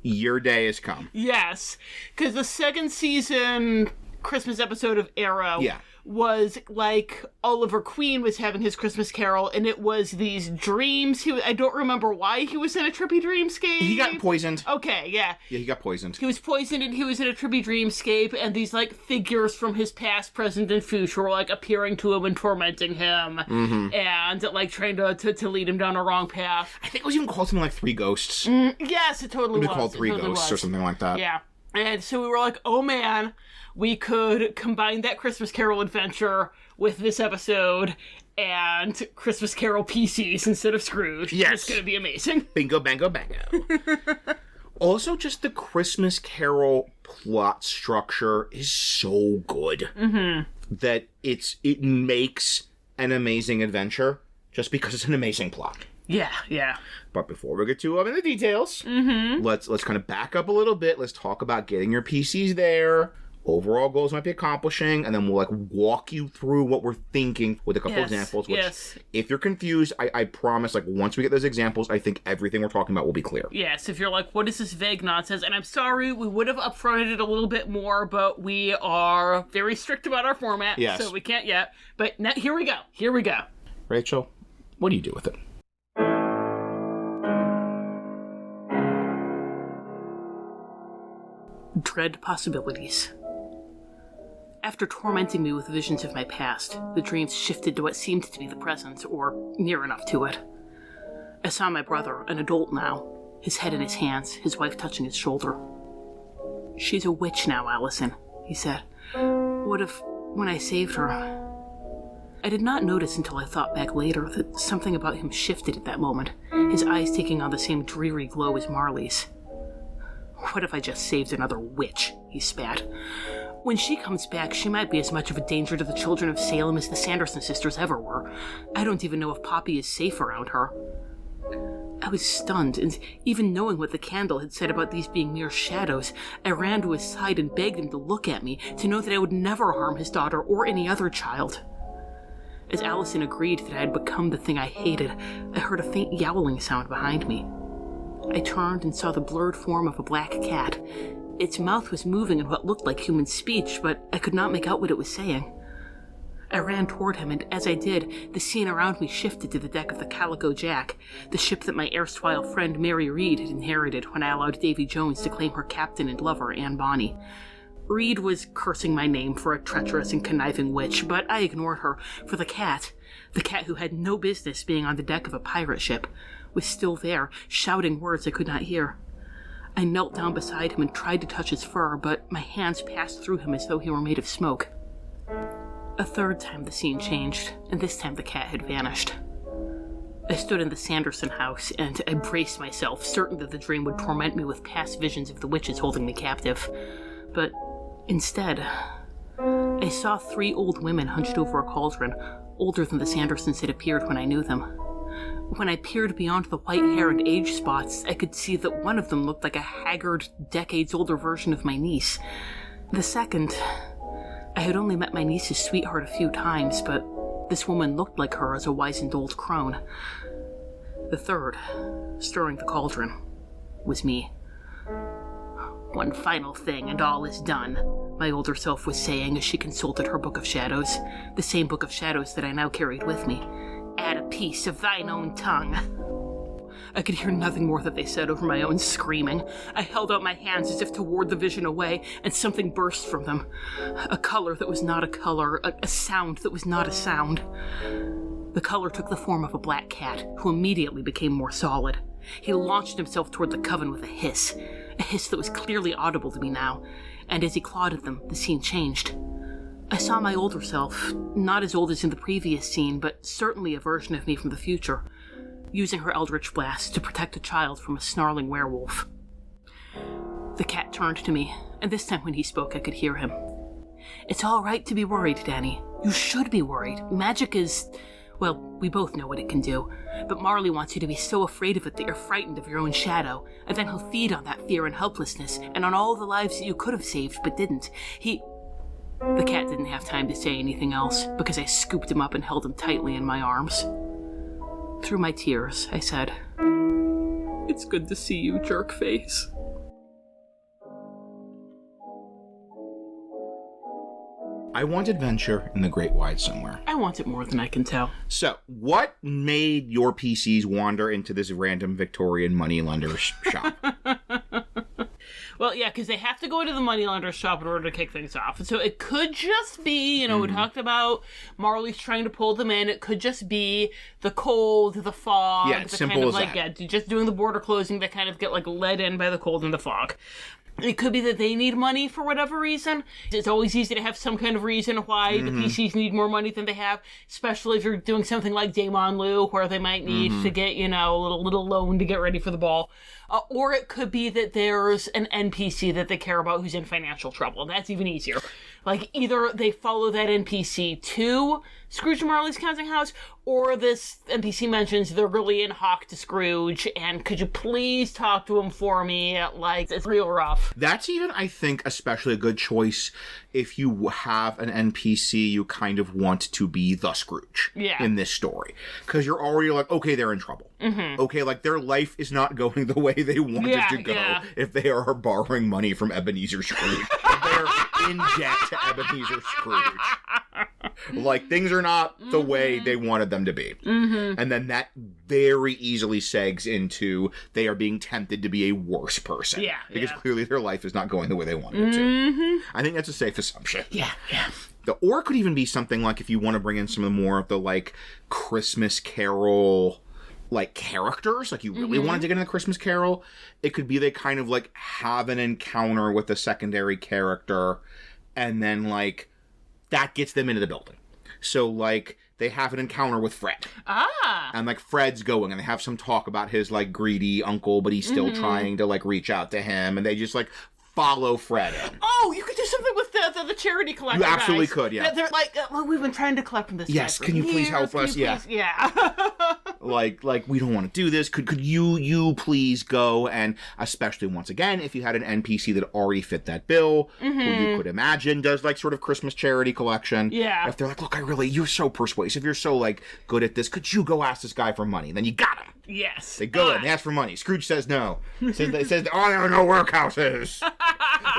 your day has come. Yes, because the second season Christmas episode of Arrow Yeah. was like Oliver Queen was having his Christmas Carol, and it was these dreams. I don't remember why he was in a trippy dreamscape. He got poisoned. Okay, yeah. Yeah, he got poisoned. He was poisoned, and he was in a trippy dreamscape, and these, like, figures from his past, present, and future were, like, appearing to him and tormenting him, and, like, trying to lead him down a wrong path. I think it was even called something like Three Ghosts. Yes, it totally was. It was called Three Ghosts or something like that. Yeah. And so we were like, oh man, we could combine that Christmas Carol adventure with this episode and Christmas Carol PCs instead of Scrooge. Yes. It's going to be amazing. Bingo, bango, bango. Also, just the Christmas Carol plot structure is so good that it makes an amazing adventure just because it's an amazing plot. Yeah, yeah. But before we get too up in the details, let's kind of back up a little bit. Let's talk about getting your PCs there, overall goals might be accomplishing, and then we'll, like, walk you through what we're thinking with a couple examples. Which, if you're confused, I promise, like, once we get those examples, I think everything we're talking about will be clear. Yes, if you're like, what is this vague nonsense? And I'm sorry, we would have upfronted it a little bit more, but we are very strict about our format, so we can't yet. But now, here we go. Here we go. Rachel, what do you do with it? Dread possibilities. After tormenting me with visions of my past, the dreams shifted to what seemed to be the present, or near enough to it. I saw my brother, an adult now, his head in his hands, his wife touching his shoulder. "She's a witch now, Allison," he said. "What if, when I saved her..." I did not notice until I thought back later that something about him shifted at that moment, his eyes taking on the same dreary glow as Marley's. "What if I just saved another witch?" he spat. "When she comes back, she might be as much of a danger to the children of Salem as the Sanderson sisters ever were. I don't even know if Poppy is safe around her." I was stunned, and even knowing what the candle had said about these being mere shadows, I ran to his side and begged him to look at me, to know that I would never harm his daughter or any other child. As Allison agreed that I had become the thing I hated, I heard a faint yowling sound behind me. I turned and saw the blurred form of a black cat. Its mouth was moving in what looked like human speech, but I could not make out what it was saying. I ran toward him, and as I did, the scene around me shifted to the deck of the Calico Jack, the ship that my erstwhile friend Mary Reed had inherited when I allowed Davy Jones to claim her captain and lover, Anne Bonny. Reed was cursing my name for a treacherous and conniving witch, but I ignored her, for the cat who had no business being on the deck of a pirate ship, was still there, shouting words I could not hear. I knelt down beside him and tried to touch his fur, but my hands passed through him as though he were made of smoke. A third time the scene changed, and this time the cat had vanished. I stood in the Sanderson house, and I braced myself, certain that the dream would torment me with past visions of the witches holding me captive. But instead, I saw 3 old women hunched over a cauldron, older than the Sandersons had appeared when I knew them. When I peered beyond the white hair and age spots, I could see that one of them looked like a haggard, decades-older version of my niece. The second, I had only met my niece's sweetheart a few times, but this woman looked like her as a wizened old crone. The third, stirring the cauldron, was me. "One final thing, and all is done," my older self was saying as she consulted her Book of Shadows, the same Book of Shadows that I now carried with me. "Add a piece of thine own tongue." I could hear nothing more that they said over my own screaming. I held out my hands as if to ward the vision away, and something burst from them. A color that was not a color, a sound that was not a sound. The color took the form of a black cat, who immediately became more solid. He launched himself toward the coven with a hiss that was clearly audible to me now, and as he clawed at them, the scene changed. I saw my older self, not as old as in the previous scene, but certainly a version of me from the future, using her eldritch blast to protect a child from a snarling werewolf. The cat turned to me, and this time when he spoke I could hear him. "It's all right to be worried, Danny. You should be worried. Magic is... well, we both know what it can do, but Marley wants you to be so afraid of it that you're frightened of your own shadow, and then he'll feed on that fear and helplessness, and on all the lives that you could have saved but didn't. The cat didn't have time to say anything else, because I scooped him up and held him tightly in my arms. Through my tears, I said, "It's good to see you, jerkface." I want adventure in the great wide somewhere. I want it more than I can tell. So, what made your PCs wander into this random Victorian moneylender shop? Well, yeah, because they have to go into the moneylender shop in order to kick things off. And so it could just be, we talked about Marley's trying to pull them in. It could just be the cold, the fog. Yeah, it's simple as that. Yeah, just doing the border closing that kind of get, led in by the cold and the fog. It could be that they need money for whatever reason. It's always easy to have some kind of reason why the PCs need more money than they have, especially if you're doing something like Damon Liu, where they might need to get, a little loan to get ready for the ball. Or it could be that there's an NPC that they care about who's in financial trouble. That's even easier. Either they follow that NPC to Scrooge and Marley's counting house, or this NPC mentions they're really in hock to Scrooge, and could you please talk to him for me? It's real rough. That's even, I think, especially a good choice if you have an NPC you kind of want to be the Scrooge in this story. Because you're already okay, they're in trouble. Okay, their life is not going the way they want it to go if they are borrowing money from Ebenezer Scrooge. They're in debt to Ebenezer Scrooge. Things are not the way they wanted them to be. And then that very easily segs into they are being tempted to be a worse person. Yeah. Because clearly their life is not going the way they wanted it to. I think that's a safe assumption. Yeah. Or it could even be something if you want to bring in some of the more of the Christmas Carol characters, you really wanted to get in the Christmas Carol, it could be they kind of have an encounter with a secondary character, and then that gets them into the building. So they have an encounter with Fred. And Fred's going, and they have some talk about his greedy uncle, but he's still trying to reach out to him, and they just follow Fred in. Oh, you could do something with the charity collector. You absolutely could, yeah. They're we've been trying to collect from this. Yes, guy can you for please years. help us? Yeah. We don't want to do this. Could you please go? And especially once again, if you had an NPC that already fit that bill, who you could imagine does sort of Christmas charity collection. Yeah. If they're look, you're so persuasive, you're so good at this. Could you go ask this guy for money? And then you got him. Yes. They go in, they ask for money. Scrooge says no. They says, oh, there are no workhouses.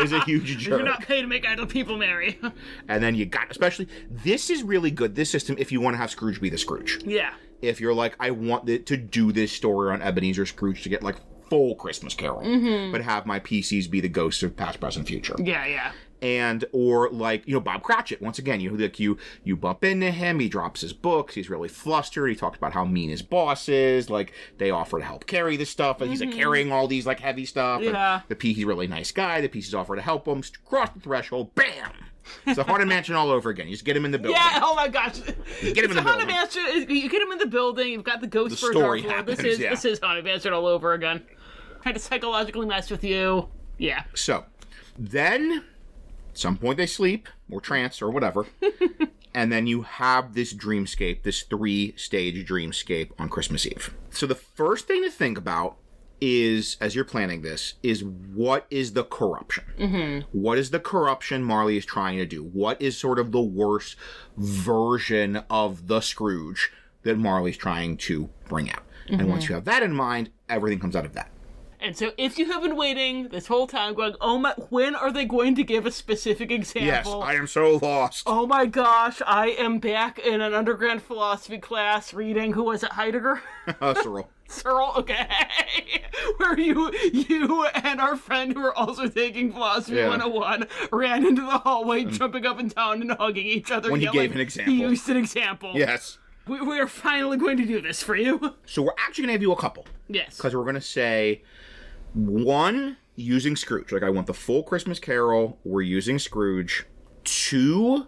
Is a huge jerk. You're not paid to make idle people merry. And then you got, especially, this is really good, this system, if you want to have Scrooge be the Scrooge. Yeah. If you're I want to do this story on Ebenezer Scrooge to get full Christmas Carol, but have my PCs be the ghosts of past, present, future. Yeah. And, or Bob Cratchit, once again, you bump into him, he drops his books, he's really flustered, he talks about how mean his boss is, they offer to help carry the stuff, and he's carrying all these heavy stuff, yeah. And he's a really nice guy, the PCs offer to help him, cross the threshold, bam! It's the Haunted Mansion all over again. You just get him in the building. Yeah, oh my gosh. You get him in the building. Mansion, you get him in the building, you've got the ghost for story Dark Lord. happens, This is Haunted Mansion all over again. Trying to psychologically mess with you. Yeah. So, then, at some point they sleep, or trance, or whatever, and then you have this dreamscape, this 3-stage dreamscape on Christmas Eve. So the first thing to think about is, as you're planning this, is what is the corruption? What is the corruption Marley is trying to do? What is sort of the worst version of the Scrooge that Marley's trying to bring out? And once you have that in mind, everything comes out of that. And so if you have been waiting this whole time going, oh my, when are they going to give a specific example? Yes, I am so lost. Oh my gosh, I am back in an undergrad philosophy class reading, who was it, Heidegger? Searle. Searle, okay. Where you and our friend who are also taking Philosophy 101 ran into the hallway, jumping up and down and hugging each other. When he gave an example. He used an example. Yes. We are finally going to do this for you. So we're actually going to do a couple. Yes. Because we're going to say, one, using Scrooge. I want the full Christmas Carol, we're using Scrooge. 2,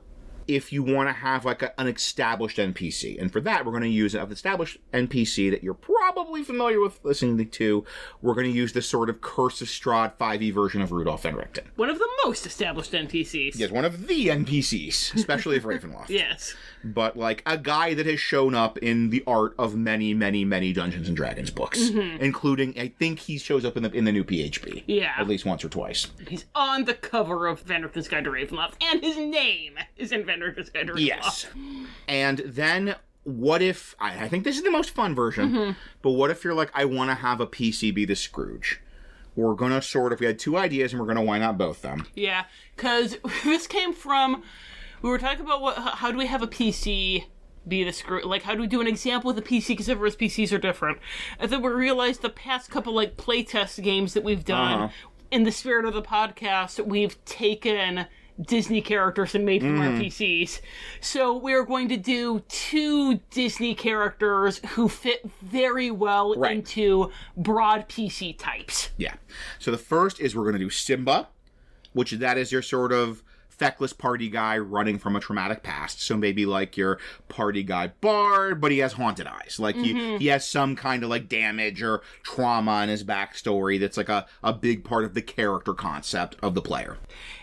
if you want to have an established NPC. And for that, we're going to use an established NPC that you're probably familiar with listening to. We're going to use this sort of Curse of Strahd 5e version of Rudolph Van Richten. One of the most established NPCs. Yes, one of the NPCs, especially of Ravenloft. Yes. But a guy that has shown up in the art of many, many, many Dungeons and Dragons books, including, I think he shows up in the new PHP. Yeah. At least once or twice. He's on the cover of Van Richten's Guide to Ravenloft, and his name is in Van Richten's Guide to Ravenloft. Yes. And then, what if, I think this is the most fun version, but what if you're I want to have a PC be the Scrooge? We're going to we had 2 ideas, and we're going to why not both them. Yeah, because this came from We were talking about how do we have a PC be the Scrooge? Like, how do we do an example with a PC? Because everyone's PCs are different. And then we realized the past couple, like, playtest games that we've done, in the spirit of the podcast, we've taken Disney characters and made them our PCs. So we're going to do 2 Disney characters who fit very well into broad PC types. Yeah. So the first is we're going to do Simba, which that is your sort of feckless party guy running from a traumatic past. So maybe like your party guy bard, but he has haunted eyes. Like he has some kind of like damage or trauma in his backstory that's like a big part of the character concept of the player.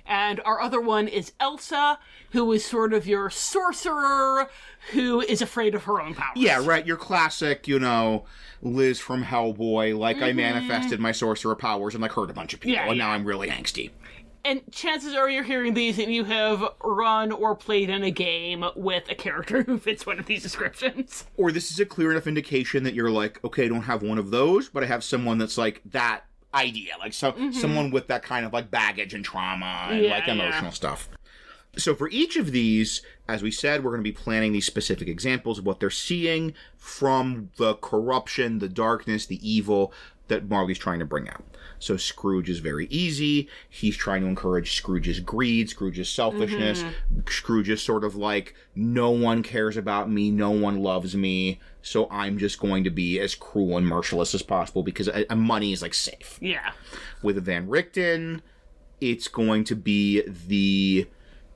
And our other one is Elsa, who is sort of your sorcerer who is afraid of her own powers. Yeah, right. Your classic, Liz from Hellboy, like I manifested my sorcerer powers and like hurt a bunch of people, and now I'm really angsty. And chances are you're hearing these and you have run or played in a game with a character who fits one of these descriptions. Or this is a clear enough indication that you're like, okay, I don't have one of those, but I have someone that's like that idea. Like someone with that kind of like baggage and trauma and like emotional stuff. So for each of these, as we said, we're going to be planning these specific examples of what they're seeing from the corruption, the darkness, the evil that Marley's trying to bring out. So Scrooge is very easy. He's trying to encourage Scrooge's greed, Scrooge's selfishness. Scrooge is sort of like, no one cares about me, no one loves me, so I'm just going to be as cruel and merciless as possible because money is like safe. Yeah. With Van Richten, it's going to be the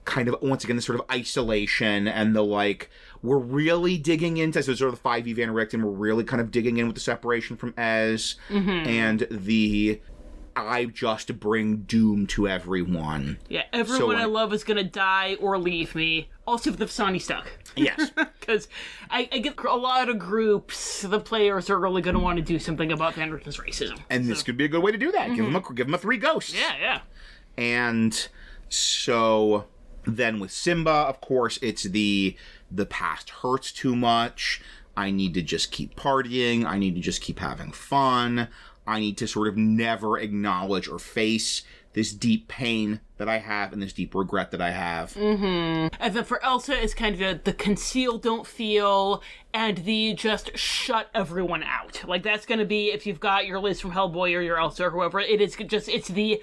kind of, once again, the sort of isolation and the like, we're really digging into, so sort of the 5e Van Richten, we're really kind of digging in with the separation from Ez and the I just bring doom to everyone. Yeah, everyone I love is going to die or leave me. Also, the Vistani stuck. Yes. Because I get a lot of groups, the players are really going to want to do something about Van Richten's racism. And this could be a good way to do that. Give them a 3 ghosts. Yeah. And so then with Simba, of course, it's the past hurts too much. I need to just keep partying. I need to just keep having fun. I need to sort of never acknowledge or face this deep pain that I have and this deep regret that I have. And then for Elsa, it's kind of the conceal, don't feel, and the just shut everyone out. Like, that's going to be, if you've got your Liz from Hellboy or your Elsa or whoever, it's the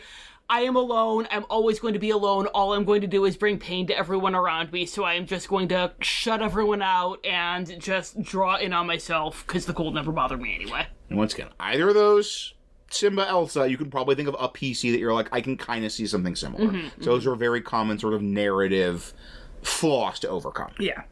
I am alone, I'm always going to be alone, all I'm going to do is bring pain to everyone around me, so I am just going to shut everyone out and just draw in on myself, because the cold never bothered me anyway. And once again, either of those, Simba, Elsa, you can probably think of a PC that you're like, I can kind of see something similar. So those are very common sort of narrative flaws to overcome. Yeah.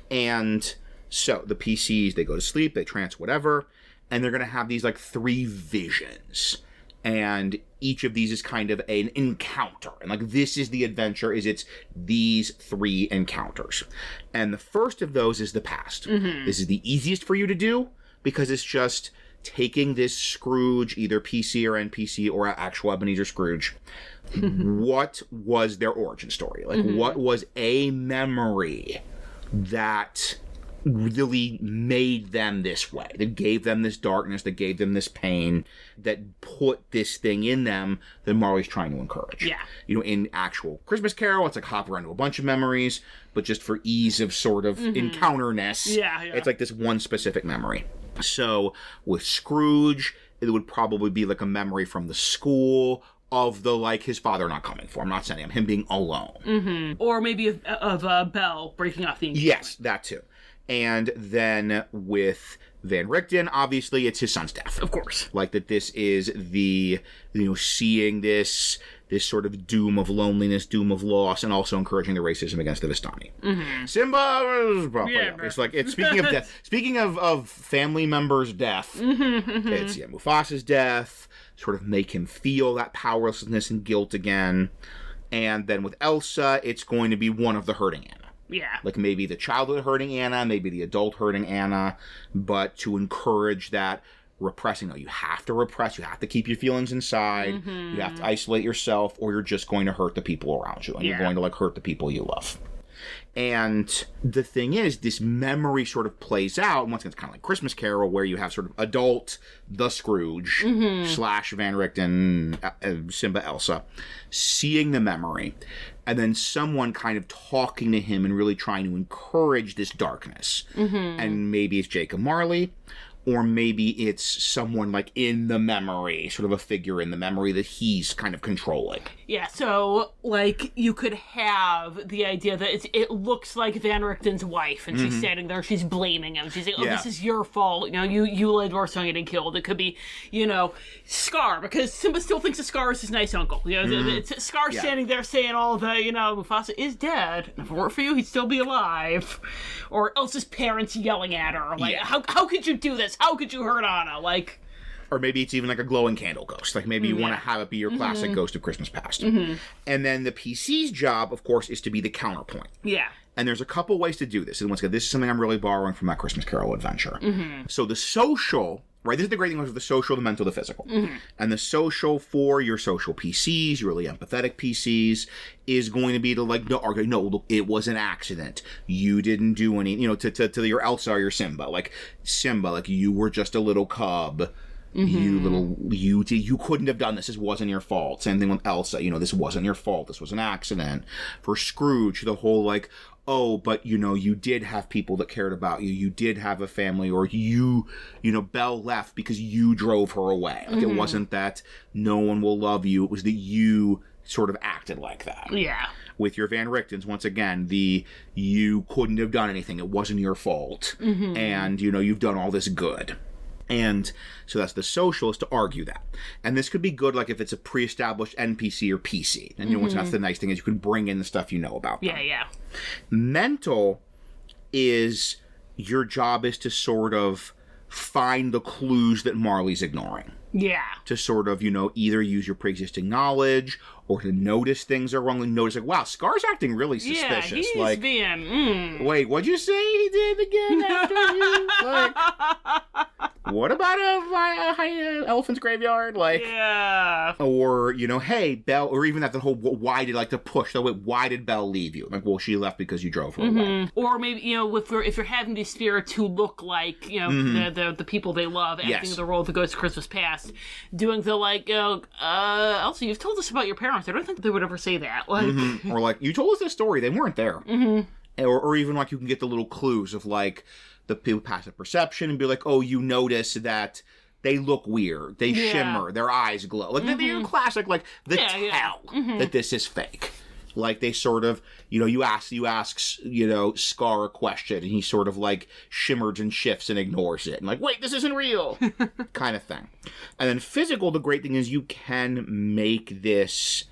And so the PCs, they go to sleep, they trance, whatever, and they're going to have these like 3 visions. And each of these is kind of an encounter. And like, this is the adventure, it's these 3 encounters. And the first of those is the past. This is the easiest for you to do because it's just taking this Scrooge, either PC or NPC or actual Ebenezer Scrooge. What was their origin story? Like, what was a memory that really made them this way, that gave them this darkness, that gave them this pain, that put this thing in them that Marley's trying to encourage. Yeah. In actual Christmas Carol, it's like hop around to a bunch of memories, but just for ease of sort of encounterness, it's like this one specific memory. So with Scrooge, it would probably be like a memory from the school of the, like, his father not coming for him, not sending him being alone. Or maybe of Belle breaking off the engagement. Yes, that too. And then with Van Richten, obviously, it's his son's death. Of course. Like, that this is the, seeing this sort of doom of loneliness, doom of loss, and also encouraging the racism against the Vistani. Simba, it's like, it's speaking of death, speaking of family members' death, it's Mufasa's death, sort of make him feel that powerlessness and guilt again. And then with Elsa, it's going to be one of the hurting Anna. Yeah. Like, maybe the childhood hurting Anna, maybe the adult hurting Anna, but to encourage that repressing. No, you have to repress. You have to keep your feelings inside. You have to isolate yourself, or you're just going to hurt the people around you, and you're going to, like, hurt the people you love. And the thing is, this memory sort of plays out, and once again, it's kind of like Christmas Carol, where you have sort of adult, the Scrooge, / Van Richten, Simba, Elsa, seeing the memory, and then someone kind of talking to him and really trying to encourage this darkness. And maybe it's Jacob Marley, or maybe it's someone like in the memory, sort of a figure in the memory that he's kind of controlling. Yeah, so, like, you could have the idea that it looks like Van Richten's wife, and she's standing there, she's blaming him. She's like, oh, this is your fault. You know, you led Dorsong getting killed. It could be, you know, Scar, because Simba still thinks that Scar is his nice uncle. You know, it's Scar standing there saying all the, you know, Mufasa is dead. If it weren't for you, he'd still be alive. Or Elsa's parents yelling at her. Like, how could you do this? How could you hurt Anna? Like... Or maybe it's even like a glowing candle ghost. Like maybe you want to have it be your classic Ghost of Christmas Past. And then the PC's job, of course, is to be the counterpoint. Yeah. And there's a couple ways to do this. And once again, this is something I'm really borrowing from my Christmas Carol adventure. So the social, right? This is the great thing with the social, the mental, the physical. And the social for your social PCs, your really empathetic PCs, is going to be to like, no, look, it was an accident. You didn't do any, you know, to your Elsa or your Simba. Like, Simba, like, you were just a little cub. You couldn't have done this. This wasn't your fault. Same thing with Elsa. You know, this wasn't your fault. This was an accident. For Scrooge, the whole like, oh, but you know, you did have people that cared about you. You did have a family, or you know, Belle left because you drove her away. Like, it wasn't that no one will love you. It was that you sort of acted like that. Yeah. With your Van Richtens, once again, you couldn't have done anything. It wasn't your fault. And, you know, you've done all this good. And so that's the social, is to argue that. And this could be good, like, if it's a pre-established NPC or PC. And, you know, that's the nice thing, is you can bring in the stuff you know about them. Yeah. Mental is, your job is to sort of find the clues that Marley's ignoring. Yeah. To sort of, you know, either use your pre-existing knowledge, or to notice things are wrong, and notice, like, wow, Scar's acting really suspicious. Yeah, he's like, being, wait, what'd you say he did again after you? Like, what about a elephant's graveyard? Like, yeah. Or, you know, hey, Belle, or even that the whole, why did, like, the push, why did Belle leave you? Like, well, she left because you drove her away. Or maybe, you know, if you're having these spirits who look like, you know, the people they love, acting the role of the Ghost of Christmas Past, doing the, like, Elsa, you've told us about your parents. I don't think they would ever say that. Like, or like, you told us this story, they weren't there. Or even, like, you can get the little clues of, like, the people passive perception, and be like, oh, you notice that they look weird, they shimmer, their eyes glow. Like, they're classic, like, tell that this is fake. Like, they sort of, you know, you ask, you know, Scar a question, and he sort of, like, shimmers and shifts and ignores it. And like, wait, this isn't real! Kind of thing. And then physical, the great thing is you can make this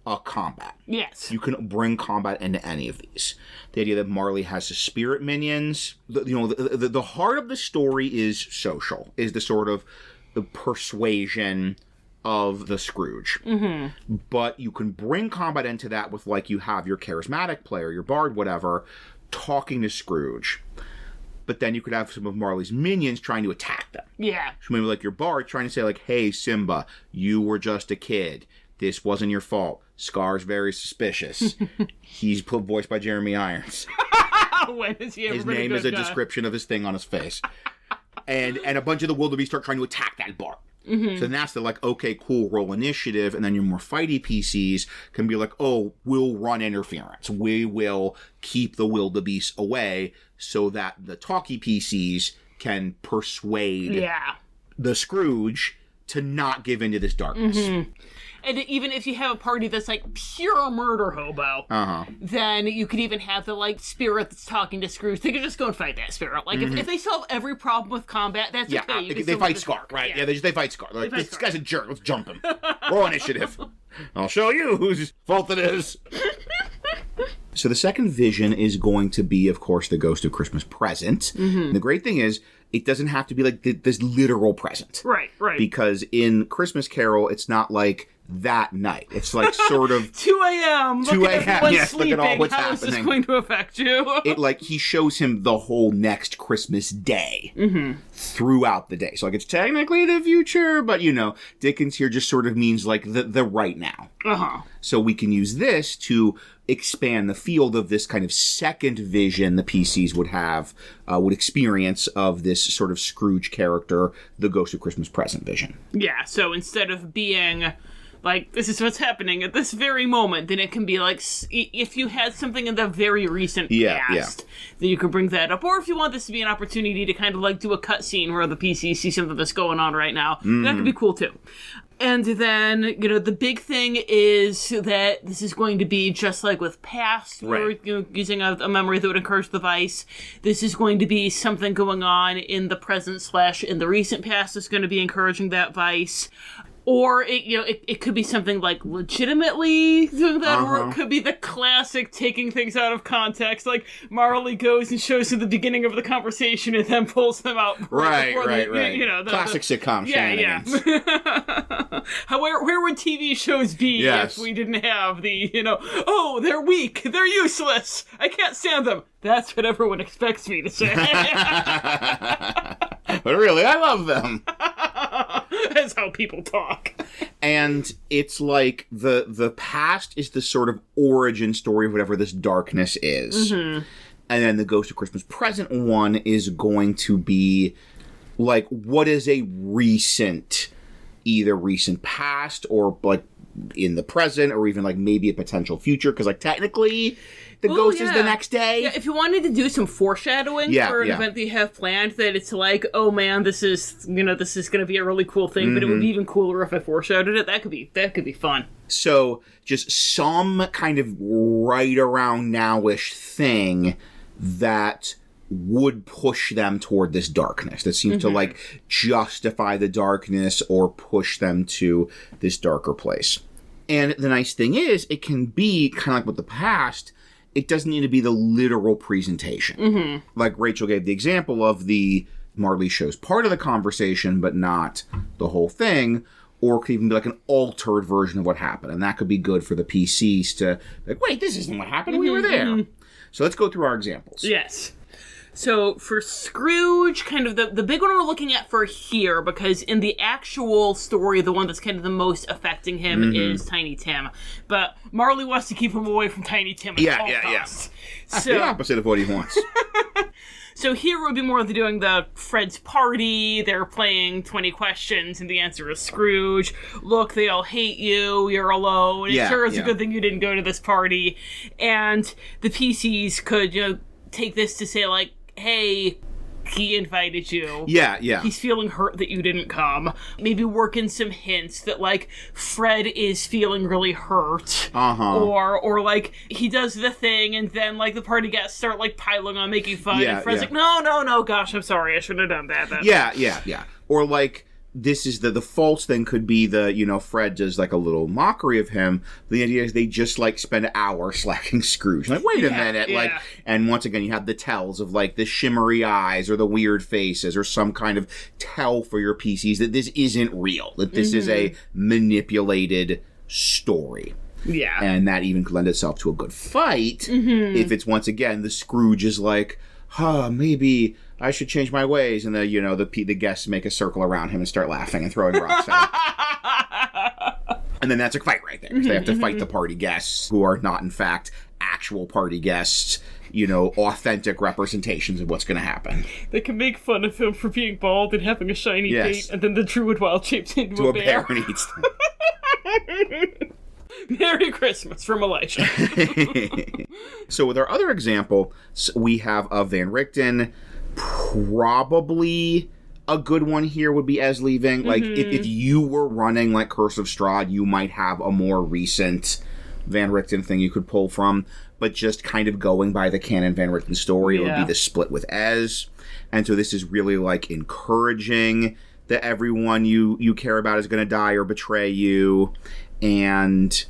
a combat. Yes. You can bring combat into any of these. The idea that Marley has his spirit minions. The heart of the story is social, is the sort of the persuasion of the Scrooge. But you can bring combat into that with, like, you have your charismatic player, your bard, whatever, talking to Scrooge. But then you could have some of Marley's minions trying to attack them. Yeah. So maybe, like, your bard trying to say, like, hey, Simba, you were just a kid. This wasn't your fault. Scar's very suspicious. He's voiced by Jeremy Irons. When is he ever his name is a description of his thing on his face. And a bunch of the wildebeest start trying to attack that bar. So then that's the, like, okay, cool, roll initiative, and then your more fighty PCs can be like, oh, we'll run interference. We will keep the wildebeest away so that the talky PCs can persuade the Scrooge to not give into this darkness. And even if you have a party that's, like, pure murder hobo, then you could even have the, like, spirit that's talking to Scrooge. They could just go and fight that spirit. Like, if they solve every problem with combat, that's okay. They fight Scar, right? Yeah, they fight Scar. Like, this guy's a jerk. Let's jump him. Roll initiative. I'll show you whose fault it is. So the second vision is going to be, of course, the Ghost of Christmas Present. The great thing is, it doesn't have to be like this literal present. Right. Because in Christmas Carol, it's not like that night. It's like sort of 2 a.m. 2 a.m. Yes, sleeping. look at all what's How happening. is this going to affect you? It like he shows him the whole next Christmas day throughout the day. So like it's technically the future, but Dickens here just sort of means like the right now. So we can use this to expand the field of this kind of second vision the PCs would experience of this sort of Scrooge character, the Ghost of Christmas Present vision. Yeah, so instead of being like, this is what's happening at this very moment, then it can be like, if you had something in the very recent past, then you can bring that up. Or if you want this to be an opportunity to kind of like do a cutscene where the PC see something that's going on right now, that could be cool too. And then, the big thing is that this is going to be just like with past, right. or using a memory that would encourage the vice. This is going to be something going on in the present / in the recent past that's going to be encouraging that vice. Or it could be something like legitimately doing that, or it could be the classic taking things out of context. Like Marley goes and shows them the beginning of the conversation and then pulls them out. Right. Classic sitcom shenanigans. Where would TV shows be if we didn't have the, oh, they're weak, they're useless, I can't stand them. That's what everyone expects me to say. But really, I love them. That's how people talk. And it's like the past is the sort of origin story of whatever this darkness is. And then the Ghost of Christmas Present one is going to be like, what is a either recent past or like in the present or even like maybe a potential future, because like technically the ghost is the next day. Yeah, if you wanted to do some foreshadowing for an event that you have planned, that it's like, oh man, this is going to be a really cool thing, but it would be even cooler if I foreshadowed it. That could be fun. So just some kind of right around now-ish thing that would push them toward this darkness, that seems to like justify the darkness or push them to this darker place. And the nice thing is, it can be kind of like with the past, it doesn't need to be the literal presentation. Like Rachel gave the example of the Marley shows part of the conversation, but not the whole thing, or it could even be like an altered version of what happened. And that could be good for the PCs to like, wait, this isn't what happened. We were there. So let's go through our examples. Yes. So for Scrooge, kind of the big one we're looking at for here, because in the actual story, the one that's kind of the most affecting him is Tiny Tim. But Marley wants to keep him away from Tiny Tim at all costs. That's the opposite of what he wants. So here would be more doing the Fred's party, they're playing 20 questions, and the answer is Scrooge. Look, they all hate you, you're alone, it sure is a good thing you didn't go to this party. And the PCs could, take this to say, like, hey, he invited you. Yeah. He's feeling hurt that you didn't come. Maybe work in some hints that, like, Fred is feeling really hurt. Or like, he does the thing, and then, like, the party guests start, like, piling on, making fun, and Fred's like, no, gosh, I'm sorry, I shouldn't have done that. Yeah. Or, like, this is the false thing could be Fred does, like, a little mockery of him. The idea is they just, like, spend an hour slacking Scrooge. Like, wait a minute. Like, and once again, you have the tells of, like, the shimmery eyes or the weird faces or some kind of tell for your PCs that this isn't real, that this is a manipulated story. Yeah. And that even could lend itself to a good fight if it's, once again, the Scrooge is like, maybe I should change my ways, and the guests make a circle around him and start laughing and throwing rocks at him. And then that's a fight right there. They have to fight the party guests, who are not, in fact, actual party guests, authentic representations of what's going to happen. They can make fun of him for being bald and having a shiny pate, and then the druid wild shapes into a bear and eats them. Merry Christmas from Elisha. So with our other example, we have a Van Richten. Probably a good one here would be Ez leaving. Like, if you were running, like, Curse of Strahd, you might have a more recent Van Richten thing you could pull from. But just kind of going by the canon Van Richten story, it would be the split with Ez. And so this is really, like, encouraging that everyone you care about is going to die or betray you. And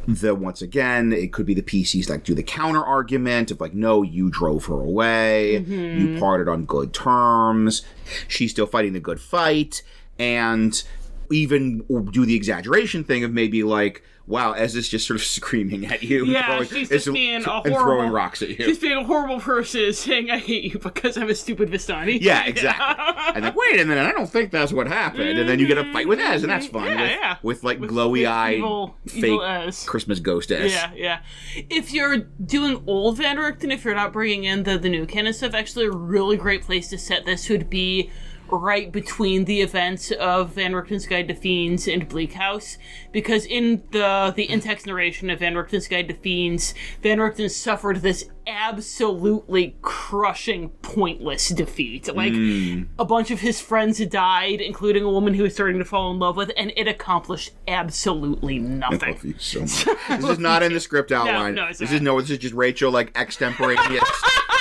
once again, it could be the PCs, like, do the counter argument of, like, no, you drove her away, you parted on good terms, she's still fighting the good fight, and even do the exaggeration thing of maybe like, wow, Ez is just sort of screaming at you. Yeah, she's just being a horrible... And throwing rocks at you. She's being a horrible person saying, I hate you because I'm a stupid Vistani. Yeah, exactly. And like, wait a minute, I don't think that's what happened. And then you get a fight with Ez, and that's fun. With like glowy-eyed, fake Ez. Christmas ghost Ez. Yeah. If you're doing old Van Richten, if you're not bringing in the new canon stuff, actually a really great place to set this would be right between the events of Van Richten's Guide to Fiends and Bleak House, because in the in-text narration of Van Richten's Guide to Fiends, Van Richten suffered this absolutely crushing, pointless defeat. Like, a bunch of his friends had died, including a woman he was starting to fall in love with, and it accomplished absolutely nothing. I love you so much. This is not in the script outline. No, it's this not. This is just Rachel, like, extemporaneous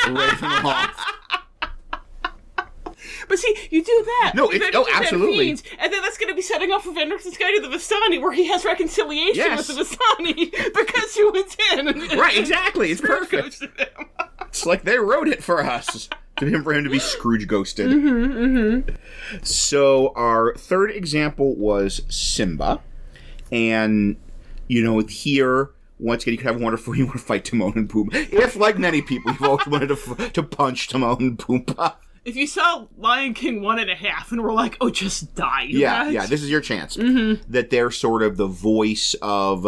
Ravenloft. But see, you do that. No, absolutely. Fiends, and then that's going to be setting off of Van Richten's Guide to the Vistani, where he has reconciliation with the Vistani because he went in. Right, exactly. It's perfect. It's like they wrote it for us. For him to be Scrooge ghosted. So our third example was Simba. And, here... Once again, you could have Wonderful, you want to fight Timon and Pumbaa. If, like many people, you've always wanted to punch Timon and Pumbaa. If you saw Lion King 1.5 and were like, oh, just die. Yeah, this is your chance. That they're sort of the voice of...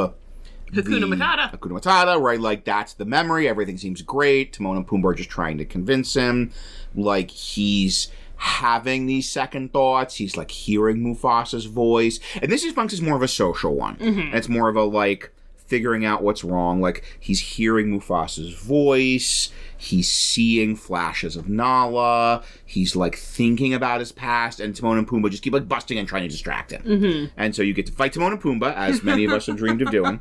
Hakuna Matata. Hakuna Matata, right? Like, that's the memory. Everything seems great. Timon and Pumbaa are just trying to convince him. Like, he's having these second thoughts. He's, like, hearing Mufasa's voice. And this is Punks is more of a social one. And it's more of a, like... figuring out what's wrong. Like, he's hearing Mufasa's voice, he's seeing flashes of Nala, he's, like, thinking about his past, and Timon and Pumbaa just keep, like, busting and trying to distract him. And so you get to fight Timon and Pumbaa, as many of us have dreamed of doing,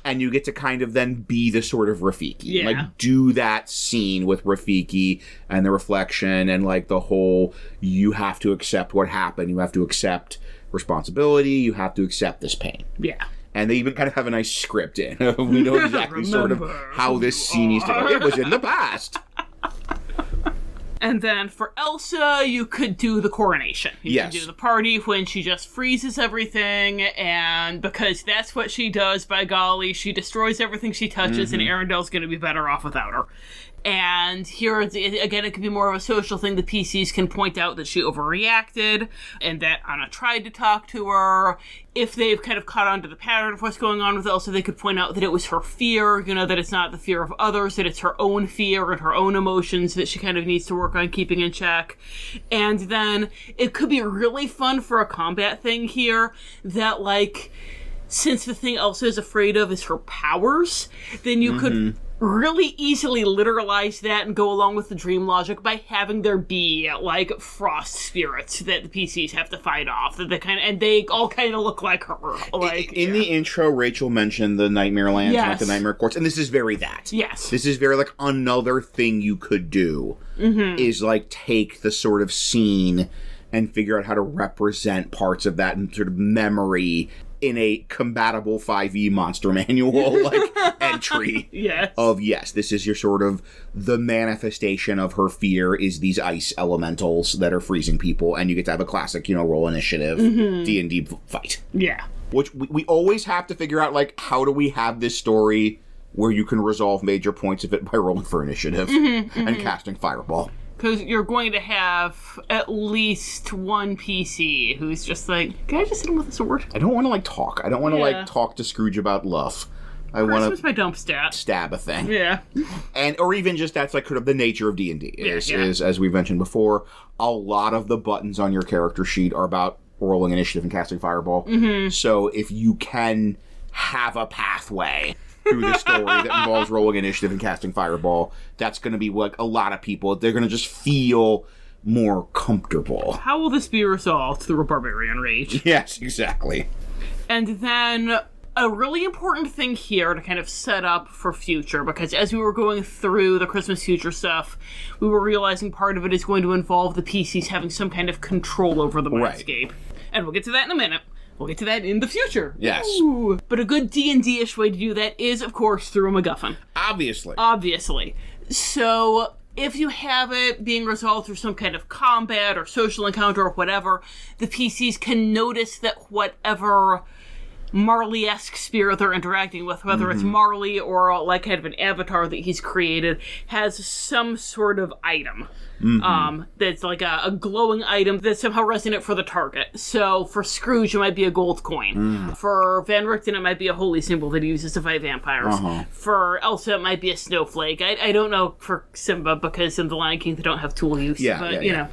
and you get to kind of then be the sort of Rafiki. Yeah. Like, do that scene with Rafiki and the reflection and, like, the whole, you have to accept what happened, you have to accept responsibility, you have to accept this pain. Yeah. And they even kind of have a nice script in. We know exactly sort of how this scene needs to go. It was in the past. And then for Elsa, you could do the coronation. You could do the party when she just freezes everything, and because that's what she does, by golly, she destroys everything she touches, and Arendelle's going to be better off without her. And here, again, it could be more of a social thing. The PCs can point out that she overreacted and that Anna tried to talk to her. If they've kind of caught on to the pattern of what's going on with Elsa, they could point out that it was her fear, that it's not the fear of others, that it's her own fear and her own emotions that she kind of needs to work on keeping in check. And then it could be really fun for a combat thing here that, like, since the thing Elsa is afraid of is her powers, then you could really easily literalize that and go along with the dream logic by having there be, like, frost spirits that the PCs have to fight off, that they all kind of look like her. Like, in the intro, Rachel mentioned the Nightmare Lands, like the Nightmare Courts, and this is very that. Yes. This is very, like, another thing you could do is, like, take the sort of scene and figure out how to represent parts of that and sort of memory in a compatible 5e monster manual, like, entry of, this is your sort of, the manifestation of her fear is these ice elementals that are freezing people, and you get to have a classic, roll initiative, D&D fight. Yeah. Which we always have to figure out, like, how do we have this story where you can resolve major points of it by rolling for initiative and casting Fireball. Because you're going to have at least one PC who's just like, can I just hit him with a sword? I don't want to, like, talk. I don't want to, like, talk to Scrooge about love. I want to my dump stab a thing. Yeah. Or even just that's, like, kind of the nature of D&D. Is, as we mentioned before, a lot of the buttons on your character sheet are about rolling initiative and casting Fireball. So if you can have a pathway through the story that involves rolling initiative and casting Fireball, that's going to be like a lot of people, they're going to just feel more comfortable. How will this be resolved? Through a barbarian rage. Yes, exactly. And then a really important thing here to kind of set up for future, because as we were going through the Christmas future stuff, we were realizing part of it is going to involve the PCs having some kind of control over the landscape. And we'll get to that in a minute. We'll get to that in the future. Yes. Ooh. But a good D&D-ish way to do that is, of course, through a MacGuffin. Obviously. So, if you have it being resolved through some kind of combat or social encounter or whatever, the PCs can notice that whatever Marley-esque spirit they're interacting with, whether it's Marley or like kind of an avatar that he's created, has some sort of item. That's like a glowing item that's somehow resonant for the target. So for Scrooge, it might be a gold coin. For Van Richten, it might be a holy symbol that he uses to fight vampires. For Elsa, it might be a snowflake. I don't know for Simba, because in The Lion King, they don't have tool use. But, you know...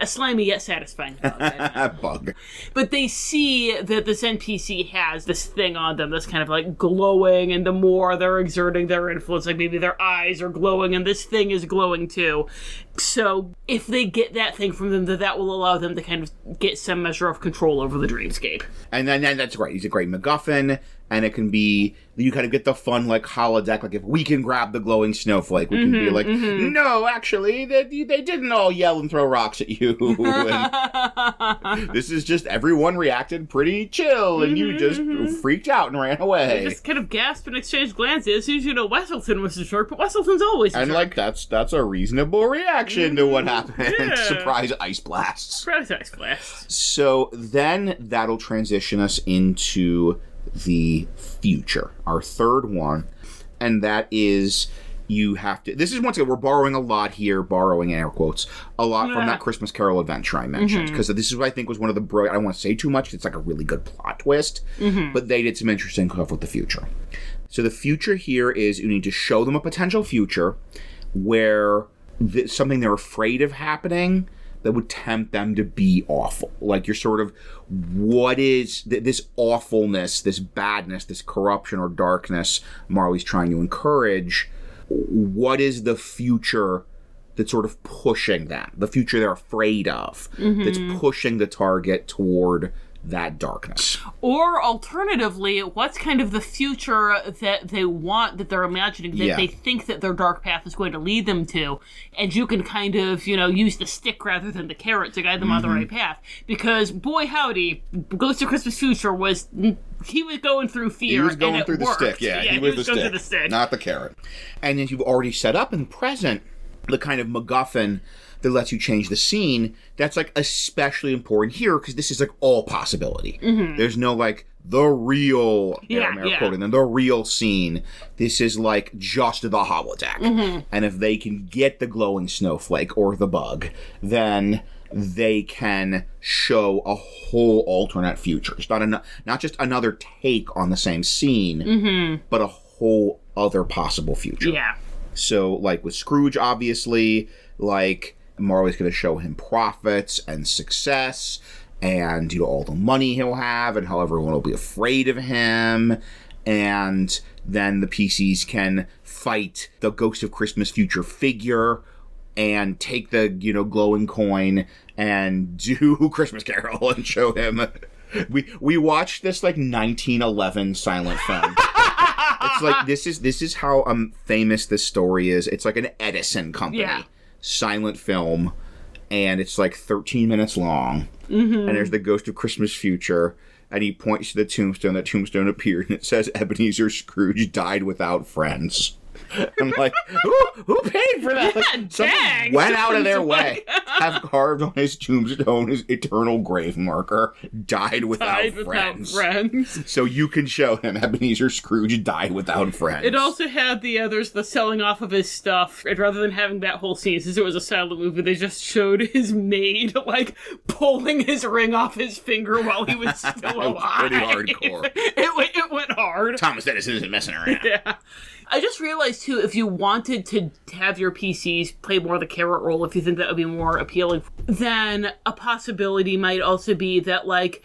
A slimy yet satisfying bug. Bug. But they see that this NPC has this thing on them that's kind of like glowing, and the more they're exerting their influence, like maybe their eyes are glowing and this thing is glowing too. So if they get that thing from them, that will allow them to kind of get some measure of control over the dreamscape. And then that's great. He's a great MacGuffin, and it can be, you kind of get the fun, like, holodeck, like, if we can grab the glowing snowflake, we can be like, no, actually, they didn't all yell and throw rocks at you. And this is just, everyone reacted pretty chill, and you just freaked out and ran away. They just kind of gasped and exchanged glances as soon as you know Wesselton was a jerk, but Wesselton's always a jerk. And, like, that's a reasonable reaction to what happened. Yeah. Surprise ice blasts. Surprise ice blasts. So then that'll transition us into the future, our third one, and that is you have to, this is, once again, we're borrowing a lot here, borrowing air quotes, a lot from that Christmas Carol adventure I mentioned, because this is what I think was one of the I don't want to say too much, it's like a really good plot twist, but they did some interesting stuff with the future. So the future here is you need to show them a potential future where something they're afraid of happening that would tempt them to be awful. Like, you're sort of, what is this awfulness, this badness, this corruption or darkness Marley's trying to encourage? What is the future that's sort of pushing them? The future they're afraid of, that's pushing the target toward that darkness. Or alternatively, what's kind of the future that they want, that they're imagining, that they think that their dark path is going to lead them to, and you can kind of, use the stick rather than the carrot to guide them on the right path. Because, boy howdy, Ghost of Christmas Future he was going through fear. He was going and through the worked. stick, he was going through the stick, not the carrot. And then you've already set up in the present the kind of MacGuffin that lets you change the scene. That's, like, especially important here, because this is, like, all possibility. There's no, like, the real, quoting them, the real scene. This is, like, just the holodeck. And if they can get the glowing snowflake or the bug, then they can show a whole alternate future. It's not just another take on the same scene, but a whole other possible future. Yeah. So, like, with Scrooge, obviously, like, Marley's going to show him profits and success and, all the money he'll have and how everyone will be afraid of him. And then the PCs can fight the Ghost of Christmas Future figure and take the, glowing coin and do Christmas Carol and show him. We watched this, like, 1911 silent film. It's like, this is how famous this story is. It's like an Edison company. Yeah. Silent film, and it's like 13 minutes long, and there's the Ghost of Christmas Future, and he points to the tombstone. That tombstone appeared, and it says Ebenezer Scrooge died without friends. I'm like, who paid for that? Like, someone went out of their way, have carved on his tombstone his eternal grave marker, died without friends. So you can show him Ebenezer Scrooge died without friends. It also had the selling off of his stuff, and rather than having that whole scene, since it was a silent movie, they just showed his maid, like, pulling his ring off his finger while he was still alive. Pretty hardcore. It went hard. Thomas Edison isn't messing around. Yeah. I just realized, too, if you wanted to have your PCs play more of the carrot role, if you think that would be more appealing, then a possibility might also be that, like,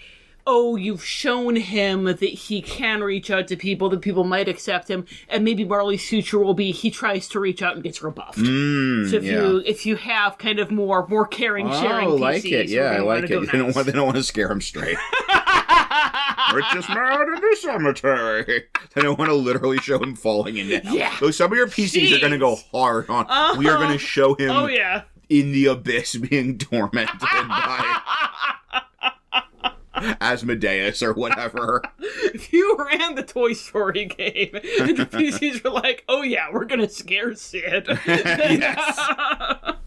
you've shown him that he can reach out to people, that people might accept him, and maybe Marley's future will be he tries to reach out and gets rebuffed. So if you have kind of more caring, sharing PCs. I like it. Yeah, I like it. They don't want to scare him straight. Richest man in the cemetery. They don't want to literally show him falling into hell. Yeah. Though some of your PCs are going to go hard on. We are going to show him in the abyss being tormented by Asmodeus or whatever. If you ran the Toy Story game and the PCs were like, oh yeah, we're gonna scare Sid. Yes.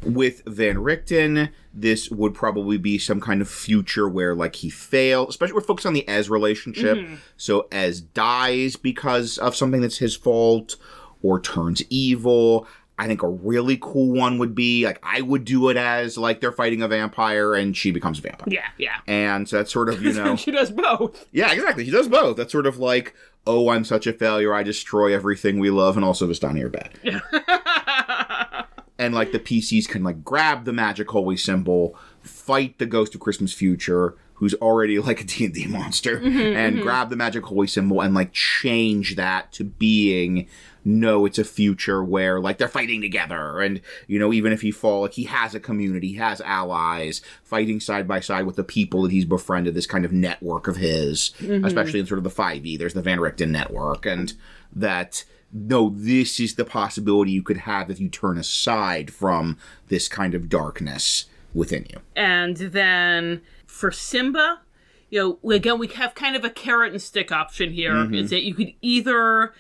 With Van Richten, this would probably be some kind of future where, like, he failed. Especially we're focused on the Ez relationship. Mm-hmm. So Ez dies because of something that's his fault or turns evil. I think a really cool one would be, like, I would do it as, like, they're fighting a vampire and she becomes a vampire. Yeah. And so that's sort of, you know... She does both. Yeah, exactly. She does both. That's sort of like, oh, I'm such a failure, I destroy everything we love, and also Vistani are bad. Yeah. And, like, the PCs can, like, grab the magic holy symbol, fight the Ghost of Christmas Future, who's already, like, a D&D monster, and grab the magic holy symbol and, like, change that to being... No, it's a future where, like, they're fighting together. And, you know, even if he fall, like, he has a community, he has allies, fighting side by side with the people that he's befriended, this kind of network of his, especially in sort of the 5e. There's the Van Richten network. And that, no, this is the possibility you could have if you turn aside from this kind of darkness within you. And then for Simba, you know, again, we have kind of a carrot and stick option here. Is that you could either...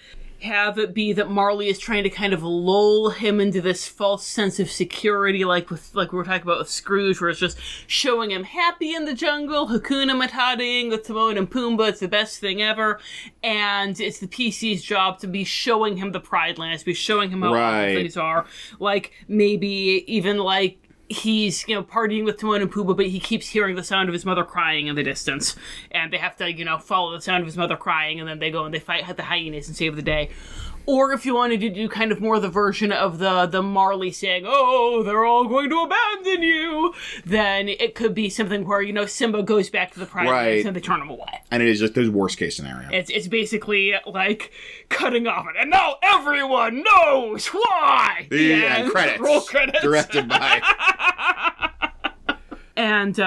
have it be that Marley is trying to kind of lull him into this false sense of security, like we were talking about with Scrooge, where it's just showing him happy in the jungle, Hakuna Matataing with Timon and Pumbaa, it's the best thing ever, and it's the PC's job to be showing him the Pride Lands, be showing him how awesome things are, like maybe even like he's, you know, partying with Timon and Pumbaa, but he keeps hearing the sound of his mother crying in the distance. And they have to, you know, follow the sound of his mother crying, and then they go and they fight the hyenas and save the day. Or if you wanted to do kind of more the version of the Marley saying, oh, they're all going to abandon you, then it could be something where, you know, Simba goes back to the Pride Lands and they turn him away. And it is just the worst case scenario. It's basically like cutting off it. And now everyone knows why! And credits. Roll credits. Directed by... And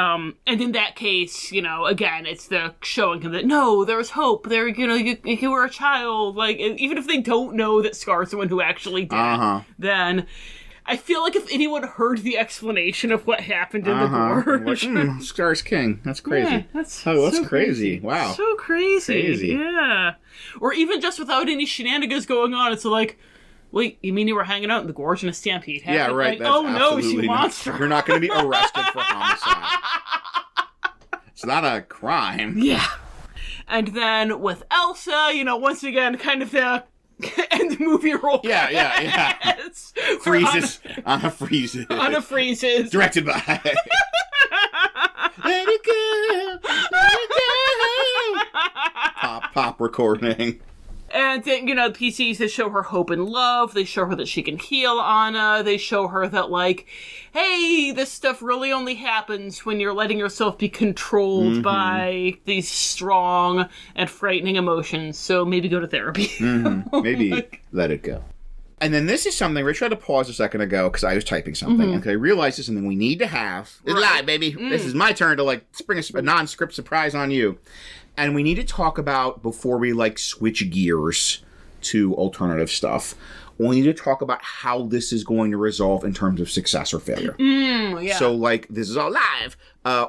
in that case, you know, again, it's the showing him that, no, there's hope. There, you know, you were a child. Like, even if they don't know that Scar's the one who actually did, then I feel like if anyone heard the explanation of what happened in the gorge. Like, Scar's king. That's crazy. Yeah, that's so crazy. Wow. So crazy. Yeah. Or even just without any shenanigans going on, it's like, wait, you mean you were hanging out in the gorge and a stampede happened? Yeah, right. Like, oh no, she monster. You're not going to be arrested for homicide. It's not a crime. Yeah. And then with Elsa, you know, once again, kind of the end movie roll. Yeah. Freezes. Anna freezes. Anna freezes. Directed by... Let it go. Let it go. Pop recording. And, you know, the PCs, they show her hope and love. They show her that she can heal Anna. They show her that, like, hey, this stuff really only happens when you're letting yourself be controlled by these strong and frightening emotions. So maybe go to therapy. Maybe let it go. And then this is something, Rich, I had to pause a second ago because I was typing something. And I realized this is something we need to have. It's live, baby. This is my turn to, like, spring a non-script surprise on you. And we need to talk about, before we, like, switch gears to alternative stuff, we need to talk about how this is going to resolve in terms of success or failure. So, like, this is all live.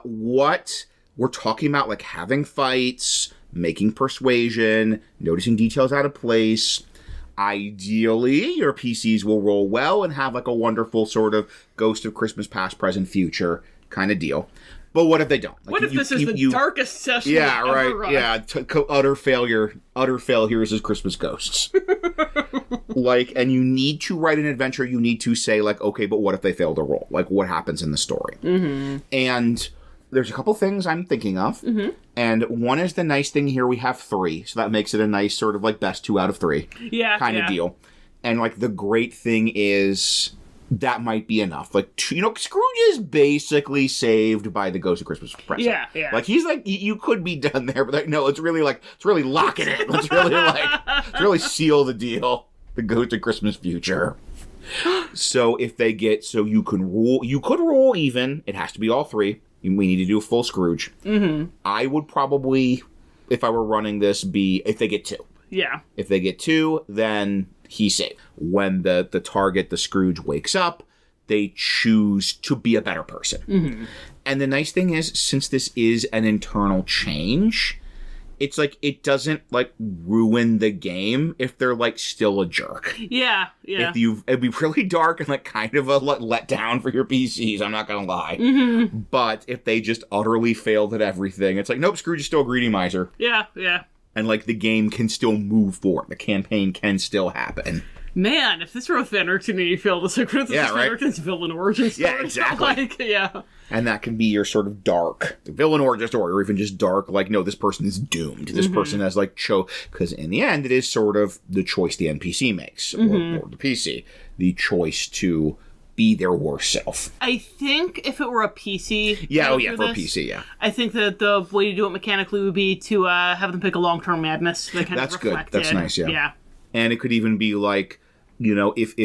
What we're talking about, like, having fights, making persuasion, noticing details out of place. Ideally, your PCs will roll well and have, like, a wonderful sort of Ghost of Christmas Past, Present, Future kind of deal. But what if they don't? Like, what if this is the darkest session we've ever run? Yeah, utter failure. Utter failures as Christmas ghosts. Like, and you need to write an adventure. You need to say, like, okay, but what if they fail to roll? Like, what happens in the story? And there's a couple things I'm thinking of. And one is the nice thing here, we have 3. So that makes it a nice sort of, like, best 2 out of 3 kind of deal. And, like, the great thing is... that might be enough. Like, you know, Scrooge is basically saved by the Ghost of Christmas Present. Yeah. Like, he's like, you could be done there, but like, no, it's really lock it in. Let's really seal the deal. The Ghost of Christmas Future. So if they get, you could roll even. It has to be all 3. We need to do a full Scrooge. I would probably, if I were running this, if they get 2. Yeah. If they get 2, then he's safe. When the target, the Scrooge, wakes up, they choose to be a better person. Mm-hmm. And the nice thing is, since this is an internal change, it's like, it doesn't, like, ruin the game if they're, like, still a jerk. Yeah. It'd be really dark and, like, kind of a letdown for your PCs, I'm not gonna lie. Mm-hmm. But if they just utterly failed at everything, it's like, nope, Scrooge is still a greedy miser. Yeah. And, like, the game can still move forward. The campaign can still happen. Man, if this were a Fennerton and you feel this, like, this is Fennerton's villain origin story. Yeah, exactly. Like, yeah. And that can be your sort of dark villain origin story, or even just dark, like, no, this person is doomed. This person has, like, because in the end, it is sort of the choice the NPC makes, or the PC. The choice to be their worst self. I think if it were a PC... for a PC, yeah. I think that the way to do it mechanically would be to have them pick a long-term madness that kind That's of reflected. Good. That's nice, yeah. Yeah. And it could even be like, you know, if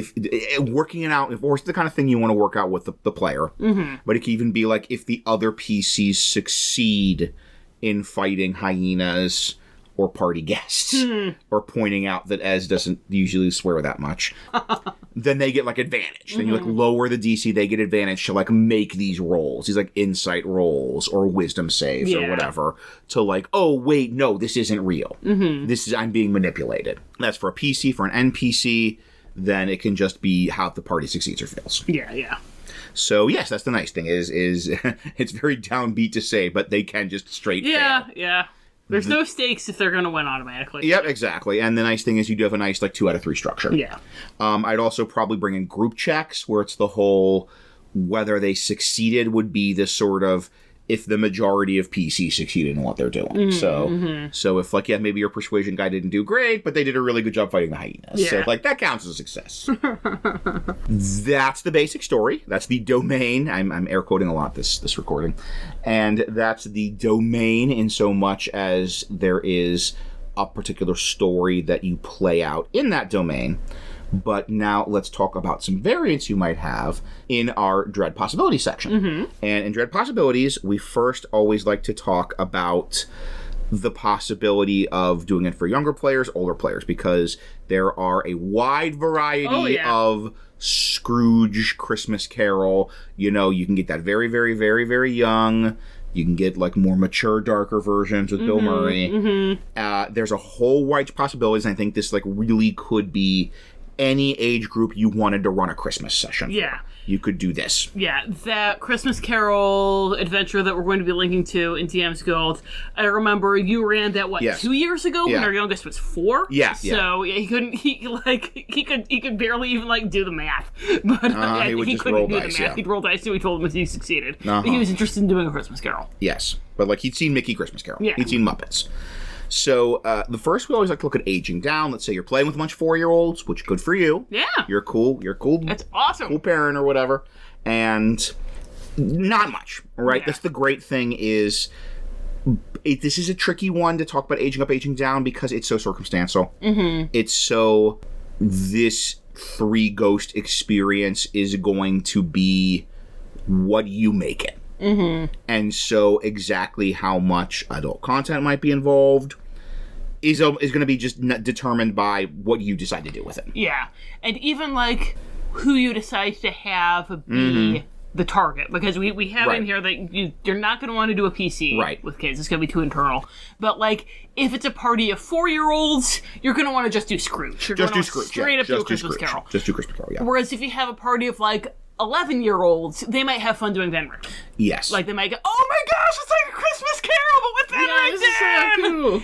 working it out, or it's the kind of thing you want to work out with the player. Mm-hmm. But it could even be like, if the other PCs succeed in fighting hyenas or party guests, or pointing out that Ez doesn't usually swear that much, then they get, like, advantage. Then you, like, lower the DC, they get advantage to, like, make these rolls. These, like, insight rolls or wisdom saves or whatever, to, like, oh, wait, no, this isn't real. Mm-hmm. I'm being manipulated. That's for a PC. For an NPC, then it can just be how the party succeeds or fails. Yeah. So, yes, that's the nice thing, is it's very downbeat to say, but they can just straight fail. Yeah. There's no stakes if they're going to win automatically. Yep, exactly. And the nice thing is you do have a nice, like, 2 out of 3 structure. Yeah. I'd also probably bring in group checks, where it's the whole whether they succeeded would be the sort of if the majority of PCs succeeded in what they're doing. So if, like, maybe your persuasion guy didn't do great, but they did a really good job fighting the hyenas. Yeah. So, like, that counts as a success. That's the basic story. That's the domain. I'm air quoting a lot this recording. And that's the domain in so much as there is a particular story that you play out in that domain. But now let's talk about some variants you might have in our Dread Possibilities section. Mm-hmm. And in Dread Possibilities, we first always like to talk about the possibility of doing it for younger players, older players, because there are a wide variety of Scrooge, Christmas Carol. You know, you can get that very, very, very, very young. You can get, like, more mature, darker versions with Bill Murray. Mm-hmm. There's a whole wide possibilities, and I think this, like, really could be any age group you wanted to run a Christmas session for. You could do this. Yeah, that Christmas Carol adventure that we're going to be linking to in DM's Guild, I remember you ran that, 2 years ago when our youngest was 4? Yeah. So he could barely even, like, do the math. But he would just couldn't roll do dice, the math. He'd roll dice, so we told him if he succeeded. But he was interested in doing a Christmas Carol. Yes, but, like, he'd seen Mickey Christmas Carol. Yeah. He'd seen Muppets. So, the first, we always like to look at aging down. Let's say you're playing with a bunch of 4-year-olds, which good for you. Yeah. You're cool. That's awesome. Cool parent or whatever. And not much, right? Yeah. That's the great thing is, this is a tricky one to talk about aging up, aging down, because it's so circumstantial. Mm-hmm. It's so, this 3 ghost experience is going to be what you make it. Mm-hmm. And so exactly how much adult content might be involved is going to be just determined by what you decide to do with it. Yeah. And even, like, who you decide to have be the target. Because we have in here that you're not going to want to do a PC with kids. It's going to be too internal. But, like, if it's a party of 4-year-olds, you're going to want to just do Scrooge. You're just do Scrooge. Straight up do a Christmas Carol. Just do Christmas Carol, yeah. Whereas if you have a party of, like, 11-year-olds, they might have fun doing Venric. Yes. Like, they might go, oh my gosh, it's like a Christmas Carol, but with Venric. Yeah, this is so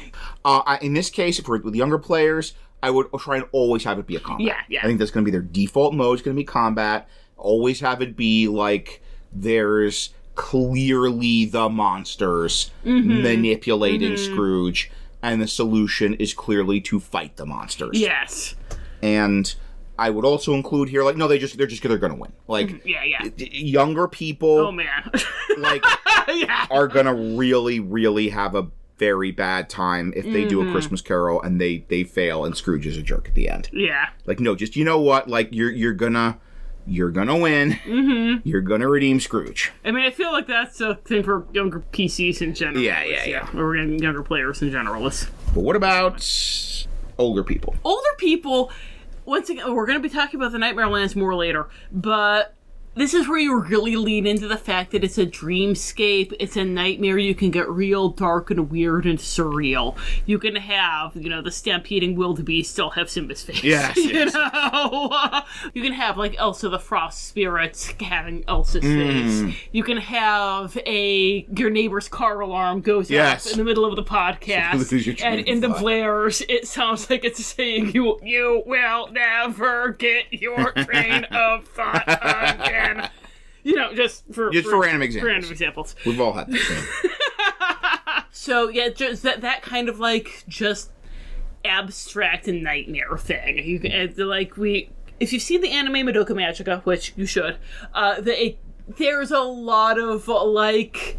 cool. In this case, with younger players, I would try and always have it be a combat. Yeah. I think that's going to be their default mode. It's going to be combat. Always have it be, like, there's clearly the monsters manipulating Scrooge, and the solution is clearly to fight the monsters. Yes. And I would also include here, like, no, they're going to win. Like, younger people, oh man, like, are going to really, really have a very bad time if they do a Christmas Carol and they fail and Scrooge is a jerk at the end. Yeah. Like, no, just, you know what? Like, you're gonna win. Mm-hmm. You're gonna redeem Scrooge. I mean, I feel like that's a thing for younger PCs in general. Yeah. Or younger players in general. But what about older people? Older people, once again, we're going to be talking about the Nightmare Lands more later, but This is where you really lean into the fact that it's a dreamscape, it's a nightmare. You can get real dark and weird and surreal. You can have, the stampeding wildebeest still have Simba's face. Yes. You can have, like, Elsa the Frost Spirit having Elsa's face. You can have your neighbor's car alarm goes off in the middle of the podcast, and in the blares, it sounds like it's saying, you will never get your train of thought again. Just for random examples. We've all had this. So, yeah, just that kind of, like, just abstract nightmare thing. If you've seen the anime Madoka Magica, which you should, there's a lot of, like,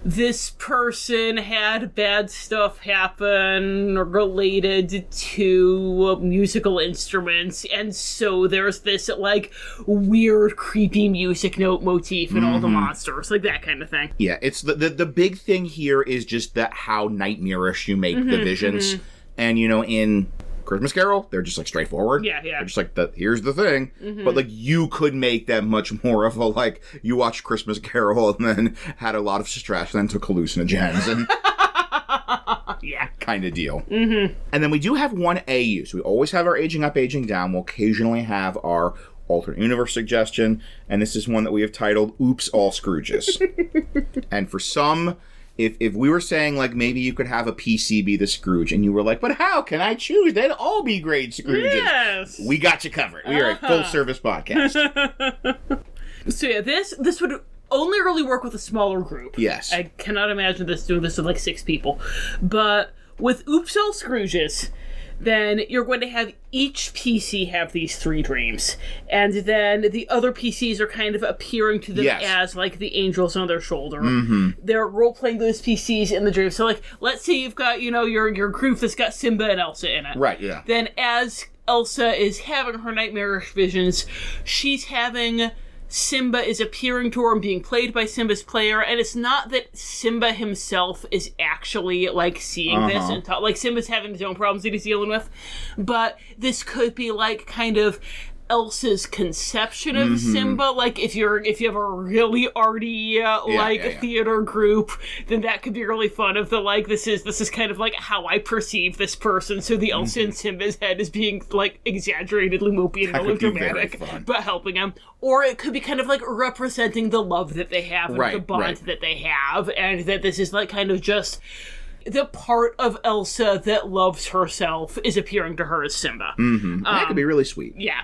this person had bad stuff happen related to musical instruments, and so there's this, like, weird, creepy music note motif in all the monsters, like that kind of thing. Yeah, it's the big thing here is just that how nightmarish you make the visions. And, in Christmas Carol, they're just, like, straightforward. Yeah. They're just like, here's the thing. But, like, you could make them much more of a, like, you watched Christmas Carol and then had a lot of stress and then took hallucinogens and kind of deal. And then we do have one AU. So we always have our aging up, aging down. We'll occasionally have our alternate universe suggestion. And this is one that we have titled, Oops, All Scrooges. And for some... If we were saying, like, maybe you could have a PC be the Scrooge, and you were like, but how can I choose? They'd all be great Scrooges. Yes! We got you covered. We are a full-service podcast. So, yeah, this would only really work with a smaller group. Yes. I cannot imagine doing this with, like, 6 people. But with Oops All Scrooges, then you're going to have each PC have these 3 dreams. And then the other PCs are kind of appearing to them as, like, the angels on their shoulder. They're role-playing those PCs in the dream. So, like, let's say you've got, your group that's got Simba and Elsa in it. Right, yeah. Then as Elsa is having her nightmarish visions, she's having... Simba is appearing to her and being played by Simba's player, and it's not that Simba himself is actually, like, seeing this, and like, Simba's having his own problems that he's dealing with, but this could be, like, kind of Elsa's conception of Simba. Like, if you have a really arty, theater group, then that could be really fun. Of the, like, this is kind of like how I perceive this person. So the Elsa in Simba's head is being, like, exaggeratedly mopey and melodramatic, but helping him. Or it could be kind of like representing the love that they have and the bond that they have, and that this is, like, kind of just the part of Elsa that loves herself is appearing to her as Simba. That could be really sweet. Yeah.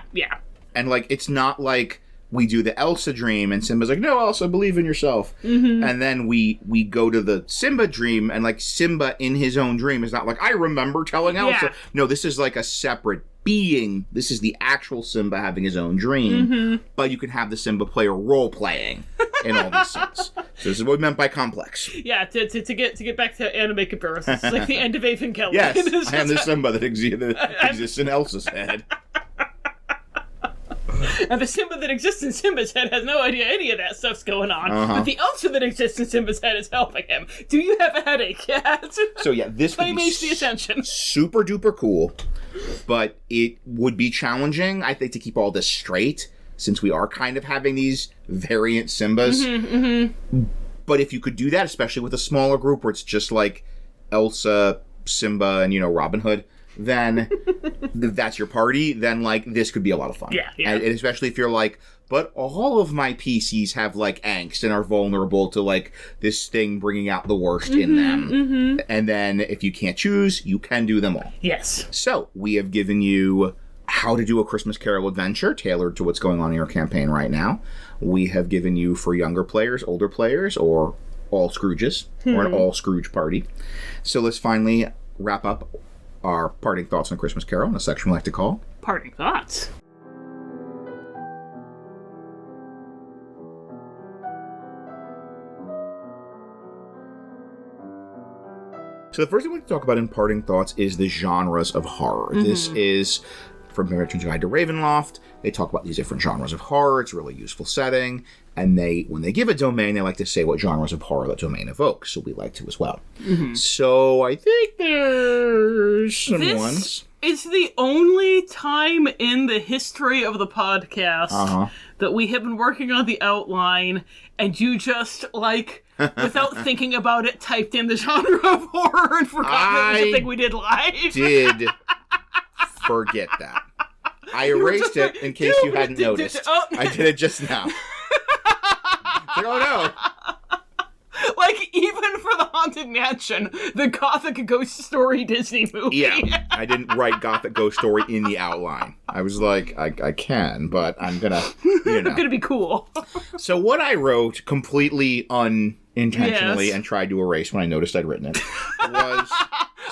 And, like, it's not like we do the Elsa dream and Simba's like, no, Elsa, believe in yourself. And then we go to the Simba dream, and, like, Simba in his own dream is not like, I remember telling Elsa. No, this is, like, a separate being. This is the actual Simba having his own dream. But you can have the Simba player role-playing in all these scenes. So this is what we meant by complex. Yeah, to get back to anime comparisons, it's like the end of Evangelion. Yes, I am the Simba that exists in Elsa's head. And the Simba that exists in Simba's head has no idea any of that stuff's going on. But the Elsa that exists in Simba's head is helping him. Do you have a headache yet? So yeah, this would be the Ascension. Super duper cool, but it would be challenging, I think, to keep all this straight, since we are kind of having these variant Simbas. But if you could do that, especially with a smaller group where it's just like Elsa, Simba, and, Robin Hood, then if that's your party, then, like, this could be a lot of fun. Yeah. And especially if you're like, but all of my PCs have, like, angst and are vulnerable to, like, this thing bringing out the worst in them. And then if you can't choose, you can do them all. Yes. So we have given you how to do a Christmas Carol adventure tailored to what's going on in your campaign right now. We have given you, for younger players, older players, or all Scrooges, or an all Scrooge party. So let's finally wrap up our parting thoughts on Christmas Carol in a section we like to call Parting Thoughts. So the first thing we want to talk about in Parting Thoughts is the genres of horror. This is from Veteran's Guide to Ravenloft. They talk about these different genres of horror. It's a really useful setting. And when they give a domain, they like to say what genres of horror that domain evokes. So we like to as well. Mm-hmm. So I think there's some ones. It's the only time in the history of the podcast that we have been working on the outline, and you just, like, without thinking about it, typed in the genre of horror and forgot it was a thing we did live. Did forget that. I erased it in case you hadn't noticed. I did it just now. Like, oh no. Like, even for the Haunted Mansion, the Gothic ghost story Disney movie. Yeah, I didn't write Gothic ghost story in the outline. I was like, I can, but I'm gonna, I'm gonna be cool. So what I wrote completely unintentionally and tried to erase when I noticed I'd written it was...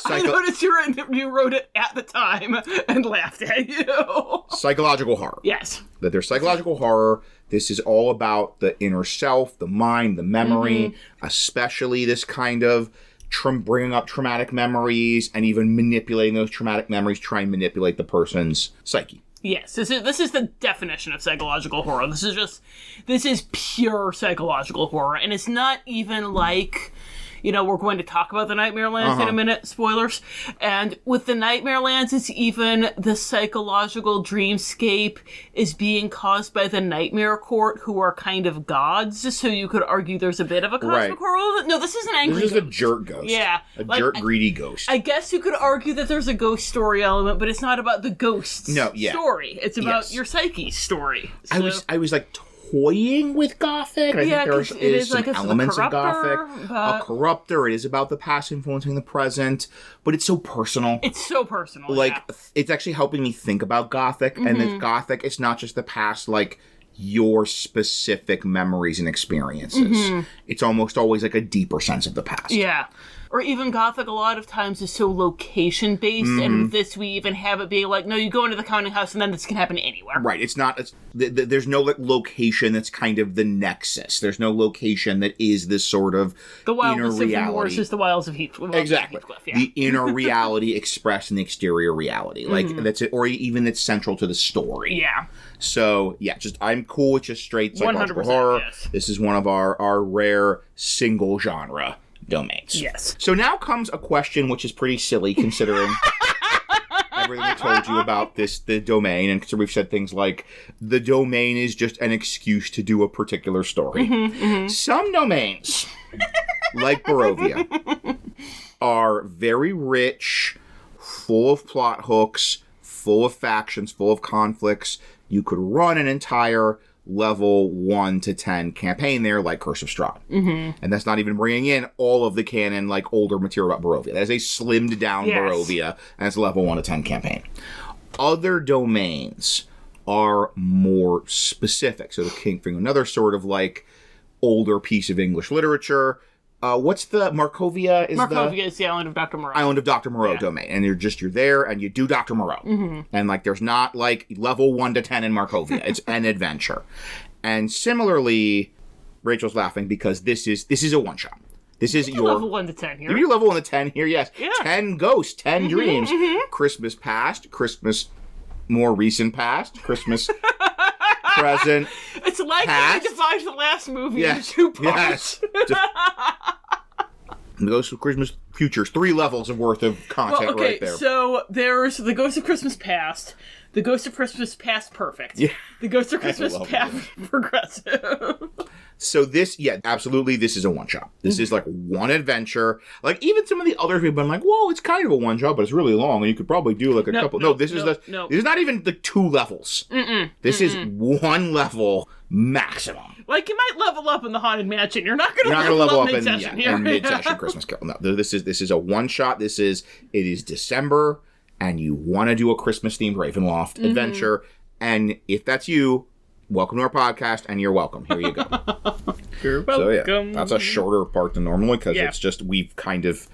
I noticed you wrote it at the time and laughed at you. Psychological horror. Yes. That there's psychological horror. This is all about the inner self, the mind, the memory, especially this kind of bringing up traumatic memories and even manipulating those traumatic memories, try and manipulate the person's psyche. Yes, this is the definition of psychological horror. This is pure psychological horror, and it's not even like... we're going to talk about the Nightmare Lands in a minute, spoilers. And with the Nightmare Lands, it's even the psychological dreamscape is being caused by the Nightmare Court, who are kind of gods. So you could argue there's a bit of a cosmic horror. No, this is an angry ghost. This is a jerk ghost. Yeah. Greedy ghost. I guess you could argue that there's a ghost story element, but it's not about the ghost's story. It's about your psyche's story. So, I was like... toying with Gothic. I think there is some elements of Gothic. A corruptor. It is about the past influencing the present, but it's so personal. It's actually helping me think about Gothic, and with Gothic, it's not just the past, like, your specific memories and experiences. It's almost always like a deeper sense of the past. Yeah. Or even Gothic a lot of times is so location-based, and with this we even have it being like, no, you go into the counting house and then this can happen anywhere. Right, it's not, there's no location that's kind of the nexus. There's no location that is this sort of the wildness inner reality. Is the wilds of Heathcliff. Exactly. The inner reality expressed in the exterior reality. Like, that's it, or even that's central to the story. Yeah. So, I'm cool with just straight psychological horror. Yes. This is one of our rare single genre domains. Yes. So now comes a question which is pretty silly considering everything we told you about the domain, and so we've said things like the domain is just an excuse to do a particular story. Some domains, like Barovia, are very rich, full of plot hooks, full of factions, full of conflicts. You could run an entire level 1 to 10 campaign there, like Curse of Strahd. And that's not even bringing in all of the canon, like, older material about Barovia. That is a slimmed down Barovia, and it's a level 1 to 10 campaign. Other domains are more specific. So the Kingfinger, another sort of, like, older piece of English literature. What's the Markovia? Markovia is the Island of Dr. Moreau. Island of Dr. Moreau domain. And you're there and you do Dr. Moreau. And like there's not like level 1 to 10 in Markovia. It's an adventure. And similarly, Rachel's laughing because this is a one shot. This is your level 1 to 10 here. You're level 1 to 10 here, yes. Yeah. 10 ghosts, 10 dreams. Christmas past, Christmas more recent past, Christmas present. It's like past. they divided the last movie into 2 parts. The Ghost of Christmas Futures, 3 levels of worth of content right there. So there's the Ghost of Christmas Past, the Ghost of Christmas Past Perfect, the Ghost of Christmas Past Progressive. So this, absolutely, this is a one-shot. This is like one adventure. Like, even some of the others have been like, whoa, it's kind of a one-shot, but it's really long, and you could probably do like a couple. This is not even the 2 levels. This is 1 level maximum. Like, you might level up in the Haunted Mansion. You're not going to level up in mid-session Christmas Carol. No, this is a one-shot. It is December, and you want to do a Christmas-themed Ravenloft adventure, and if that's you, welcome to our podcast, and you're welcome. Here you go. You're welcome. So, that's a shorter part than normal, because it's just, we've kind of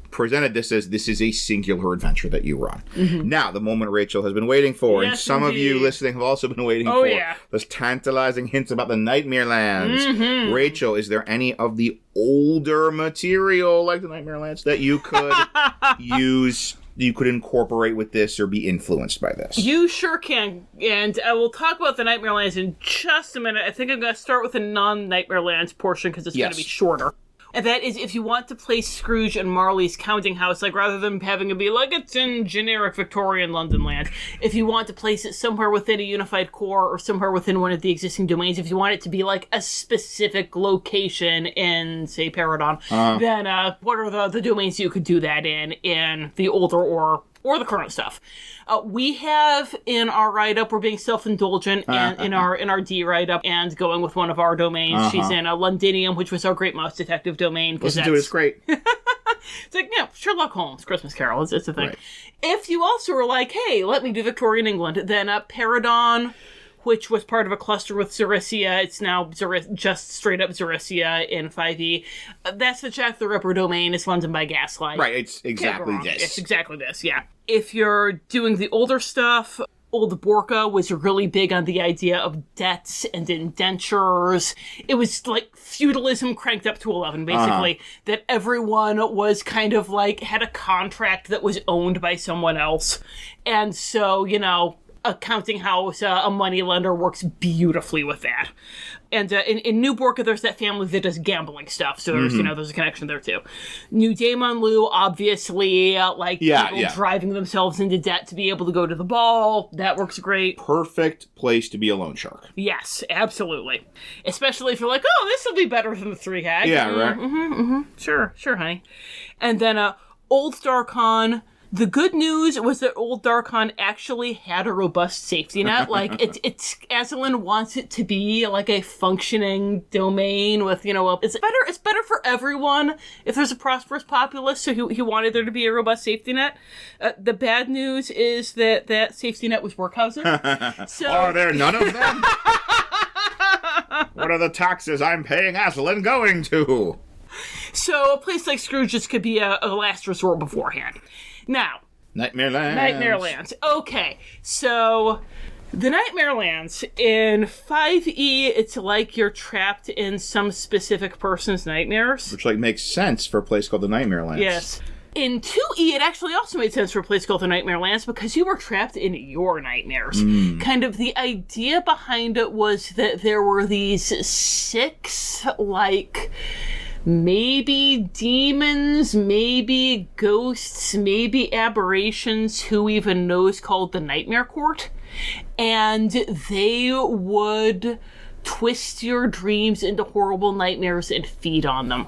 presented this as this is a singular adventure that you run. Now, the moment Rachel has been waiting for, and some of you listening have also been waiting for, those tantalizing hints about the Nightmare Lands. Rachel, is there any of the older material, like the Nightmare Lands, that you could use you could incorporate with this or be influenced by this? You sure can, and I will talk about the Nightmare Lands in just a minute. I think I'm going to start with the non-Nightmare Lands portion because it's going to be shorter. And that is if you want to place Scrooge in Marley's counting house, like rather than having it be like it's in generic Victorian London land, if you want to place it somewhere within a unified core or somewhere within one of the existing domains, if you want it to be like a specific location in, say, Paradon, then what are the domains you could do that in the older or the current stuff? We have in our write-up, we're being self-indulgent, and in our D write-up, and going with one of our domains. She's in Londinium, which was our Great Mouse Detective domain. Listen to it, it's great. It's like, Sherlock Holmes, Christmas Carol, it's a thing. Right. If you also were like, hey, let me do Victorian England, then Paradon, which was part of a cluster with Zarisia. It's now just straight up Zarisia in 5e. That's the Jack the Ripper domain. It's London by Gaslight. Right, it's exactly this. It's exactly this, yeah. If you're doing the older stuff, Old Borca was really big on the idea of debts and indentures. It was like feudalism cranked up to 11, basically. That everyone was kind of like, had a contract that was owned by someone else. And so, a counting house, a moneylender works beautifully with that. And in New Borca, there's that family that does gambling stuff. So there's, there's a connection there too. New Damonlu, obviously, people driving themselves into debt to be able to go to the ball. That works great. Perfect place to be a loan shark. Yes, absolutely. Especially if you're like, oh, this will be better than the 3-hag. Yeah, right. Sure, honey. And then Old Darkon. The good news was that Old Darkon actually had a robust safety net. Like, it's Aslan wants it to be like a functioning domain with, it's better for everyone if there's a prosperous populace, so he wanted there to be a robust safety net. The bad news is that safety net was workhouses. So, are there none of them? What are the taxes I'm paying Aslan going to? So a place like Scrooge's could be a last resort beforehand. Now, Nightmare Lands. Okay, so the Nightmare Lands in 5e, it's like you're trapped in some specific person's nightmares. Which makes sense for a place called the Nightmare Lands. Yes. In 2e, it actually also made sense for a place called the Nightmare Lands because you were trapped in your nightmares. Kind of the idea behind it was that there were these 6, maybe demons, maybe ghosts, maybe aberrations, who even knows, called the Nightmare Court. And they would twist your dreams into horrible nightmares and feed on them.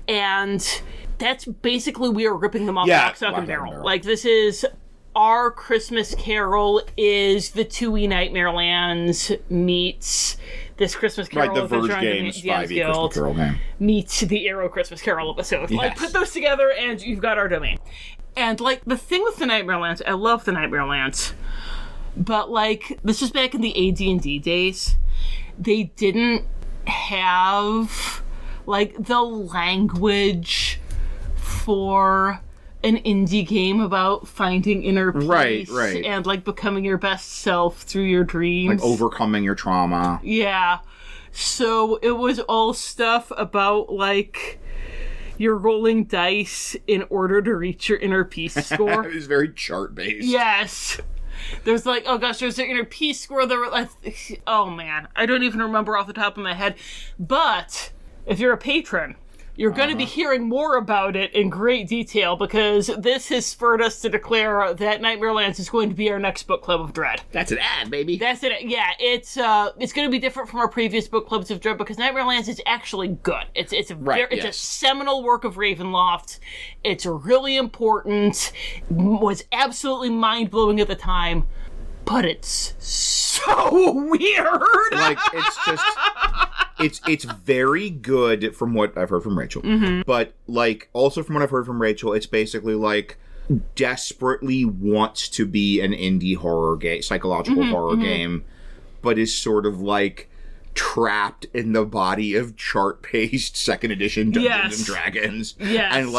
And that's basically, we are ripping them off lock, stock, and barrel. Like, this is our Christmas Carol is the 2e Nightmare Lands meets this Christmas Carol, the Verge Games 5e Christmas Carol game, meets the Arrow Christmas Carol episode. Yes. Put those together and you've got our domain. And the thing with the Nightmare Lands, I love the Nightmare Lands, but this was back in the AD&D days. They didn't have the language for an indie game about finding inner peace and becoming your best self through your dreams, overcoming your trauma. Yeah, so it was all stuff about you're rolling dice in order to reach your inner peace score. It was very chart based. Yes. There's there's an inner peace score. Oh man, I don't even remember off the top of my head. But if you're a patron, you're going to be hearing more about it in great detail because this has spurred us to declare that Nightmare Lands is going to be our next book club of dread. That's an ad, baby. That's it. Yeah, it's going to be different from our previous book clubs of dread because Nightmare Lands is actually good. It's a seminal work of Ravenloft. It's really important. Was absolutely mind blowing at the time, but it's so weird. It's just. It's very good from what I've heard from Rachel. But, also from what I've heard from Rachel, it's basically, desperately wants to be an indie horror game, psychological horror game, but is sort of, trapped in the body of chart-based 2nd edition Dungeons and Dragons. Yes. And,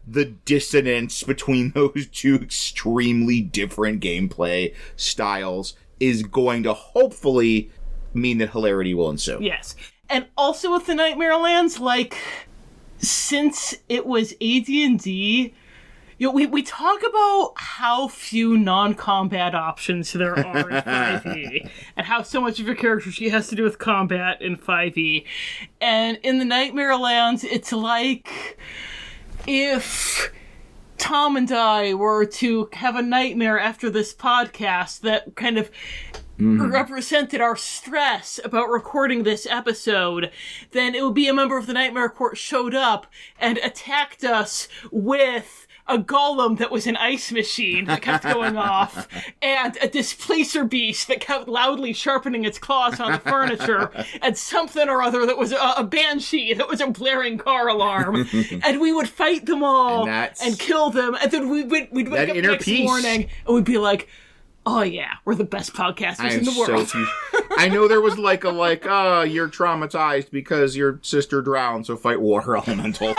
the dissonance between those two extremely different gameplay styles is going to hopefully mean that hilarity will ensue. Yes. And also with the Nightmare Lands, since it was AD&D, we talk about how few non-combat options there are in 5e, and how so much of your character sheet has to do with combat in 5e. And in the Nightmare Lands, it's like if Tom and I were to have a nightmare after this podcast that kind of represented our stress about recording this episode, then it would be a member of the Nightmare Court showed up and attacked us with a golem that was an ice machine that kept going off, and a displacer beast that kept loudly sharpening its claws on the furniture, and something or other that was a banshee that was a blaring car alarm. And we would fight them all and kill them, and then we'd wake up the next morning and we'd be like, oh yeah, we're the best podcasters in the world. I know there was you're traumatized because your sister drowned, so fight water elementals.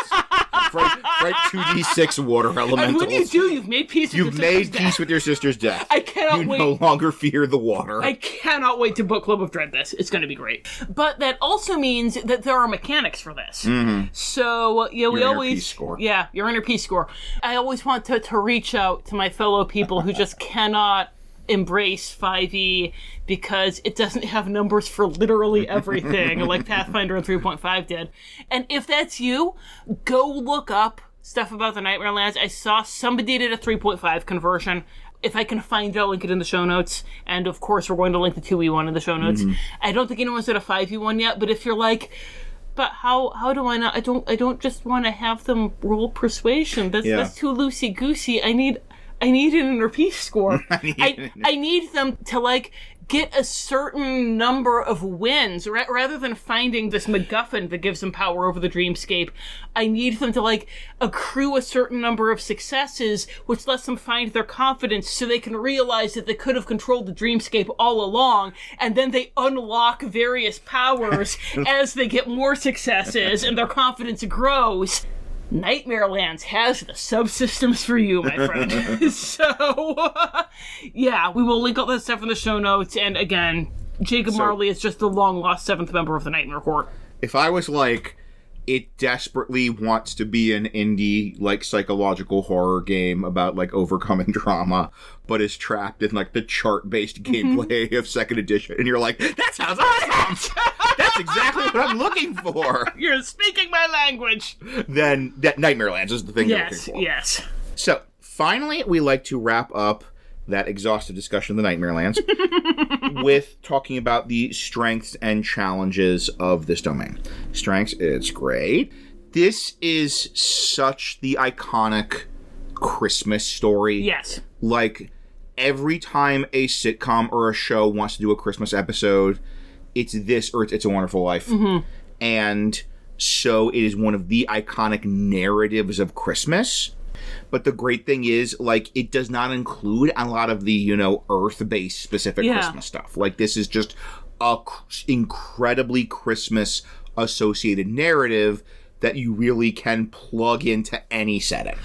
Fight 2d6 water elementals. And when you do, you've made peace with your sister's death. I cannot wait. You no longer fear the water. I cannot wait to book Club of Dread this. It's going to be great. But that also means that there are mechanics for this. Mm-hmm. So, we always... Peace score. Yeah, your inner peace score. I always want to reach out to my fellow people who just cannot embrace 5e because it doesn't have numbers for literally everything like Pathfinder and 3.5 did. And if that's you, go look up stuff about the Nightmare Lands. I saw somebody did a 3.5 conversion. If I can find it, I'll link it in the show notes. And of course, we're going to link the 2e one in the show notes. Mm-hmm. I don't think anyone's did a 5e one yet, but if you're like, but how do I not? I don't just want to have them roll persuasion. That's too loosey-goosey. I need an inner peace score. I need them to, get a certain number of wins, rather than finding this MacGuffin that gives them power over the dreamscape. I need them to, accrue a certain number of successes, which lets them find their confidence so they can realize that they could have controlled the dreamscape all along, and then they unlock various powers as they get more successes, and their confidence grows. Nightmare Lands has the subsystems for you, my friend. So, we will link all that stuff in the show notes. And again, Jacob Marley is just the long-lost 7th member of the Nightmare Court. If I was it desperately wants to be an indie, psychological horror game about, overcoming trauma, but is trapped in, the chart-based gameplay of 2nd edition, and you're like, that sounds awesome! That's exactly what I'm looking for! You're speaking my language! Then that Nightmare Lands is the thing you're looking for. Yes. So, finally, we like to wrap up that exhaustive discussion of the Nightmare Lands with talking about the strengths and challenges of this domain. Strengths, it's great. This is such the iconic Christmas story. Yes. Every time a sitcom or a show wants to do a Christmas episode, it's this or it's A Wonderful Life. Mm-hmm. And so it is one of the iconic narratives of Christmas. But the great thing is, it does not include a lot of the, Earth-based specific Christmas stuff. This is just a incredibly Christmas-associated narrative that you really can plug into any setting.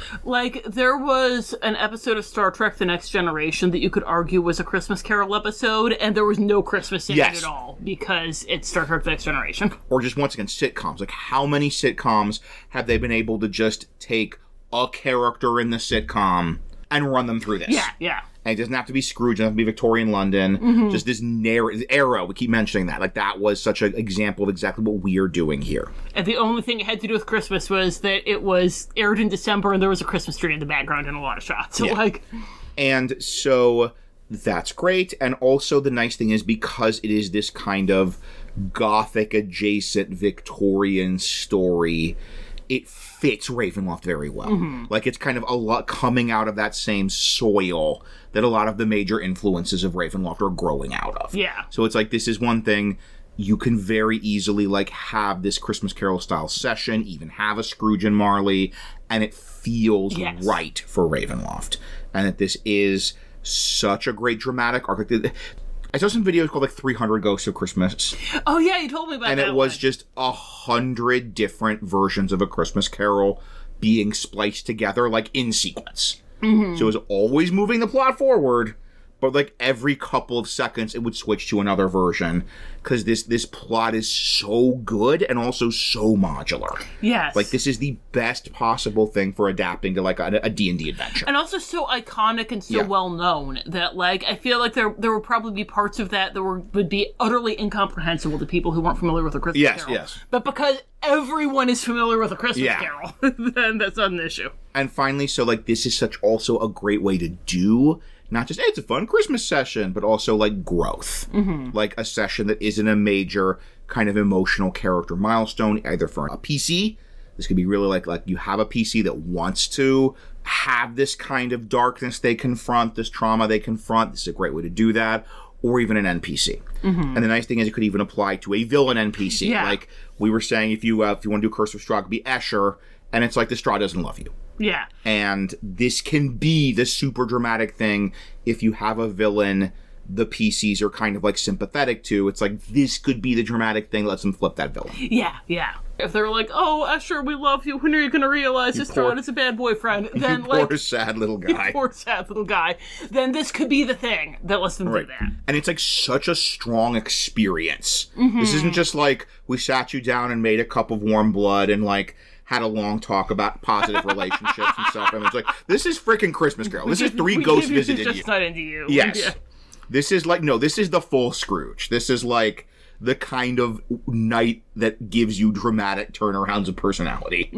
There was an episode of Star Trek The Next Generation that you could argue was a Christmas Carol episode, and there was no Christmas in it at all, because it's Star Trek The Next Generation. Or just, once again, sitcoms. How many sitcoms have they been able to just take a character in the sitcom and run them through this? Yeah. And it doesn't have to be Scrooge, it doesn't have to be Victorian London. Mm-hmm. Just this Arrow, we keep mentioning that. That was such an example of exactly what we are doing here. And the only thing it had to do with Christmas was that it was aired in December and there was a Christmas tree in the background in a lot of shots. So, And so that's great. And also the nice thing is, because it is this kind of Gothic-adjacent Victorian story, it fits Ravenloft very well. Mm-hmm. It's kind of a lot coming out of that same soil that a lot of the major influences of Ravenloft are growing out of. Yeah. So it's this is one thing you can very easily have this Christmas Carol style session, even have a Scrooge and Marley, and it feels right for Ravenloft. And that this is such a great dramatic arc. I saw some videos called 300 Ghosts of Christmas. Oh yeah, you told me about that. And it was just 100 different versions of A Christmas Carol being spliced together in sequence. Mm-hmm. So it was always moving the plot forward, but like every couple of seconds it would switch to another version because this plot is so good and also so modular. Yes. Like, this is the best possible thing for adapting to like a D&D adventure. And also so iconic and so well known that, like, I feel like there would probably be parts of that would be utterly incomprehensible to people who weren't familiar with A Christmas Carol. Yes. But because everyone is familiar with A Christmas Carol, then that's not an issue. And finally, so like this is such also a great way to do not just, hey, it's a fun Christmas session, but also like growth. Like a session that isn't a major kind of emotional character milestone, either for a PC. This could be really like you have a PC that wants to have this kind of darkness they confront, this trauma they confront. This is a great way to do that. Or even an NPC. And the nice thing is it could even apply to a villain NPC. Yeah. Like we were saying, if you want to do Curse of Straw, it could be Escher, and it's like the straw doesn't love you. Yeah. And this can be the super dramatic thing if you have a villain the PCs are kind of like sympathetic to. It's like, this could be the dramatic thing that lets them flip that villain. Yeah. If they're like, oh, Escher, we love you, when are you going to realize this Strahd is a bad boyfriend? Then, poor sad little guy. Poor sad little guy. Then this could be the thing that lets them do that. And it's like such a strong experience. This isn't just like, we sat you down and made a cup of warm blood and like had a long talk about positive relationships and stuff. And it's like, this is freaking Christmas Carol. This is three ghosts visiting you. Just not into you. Yes. Yeah. This is like, no, this is the full Scrooge. This is like the kind of night that gives you dramatic turnarounds of personality.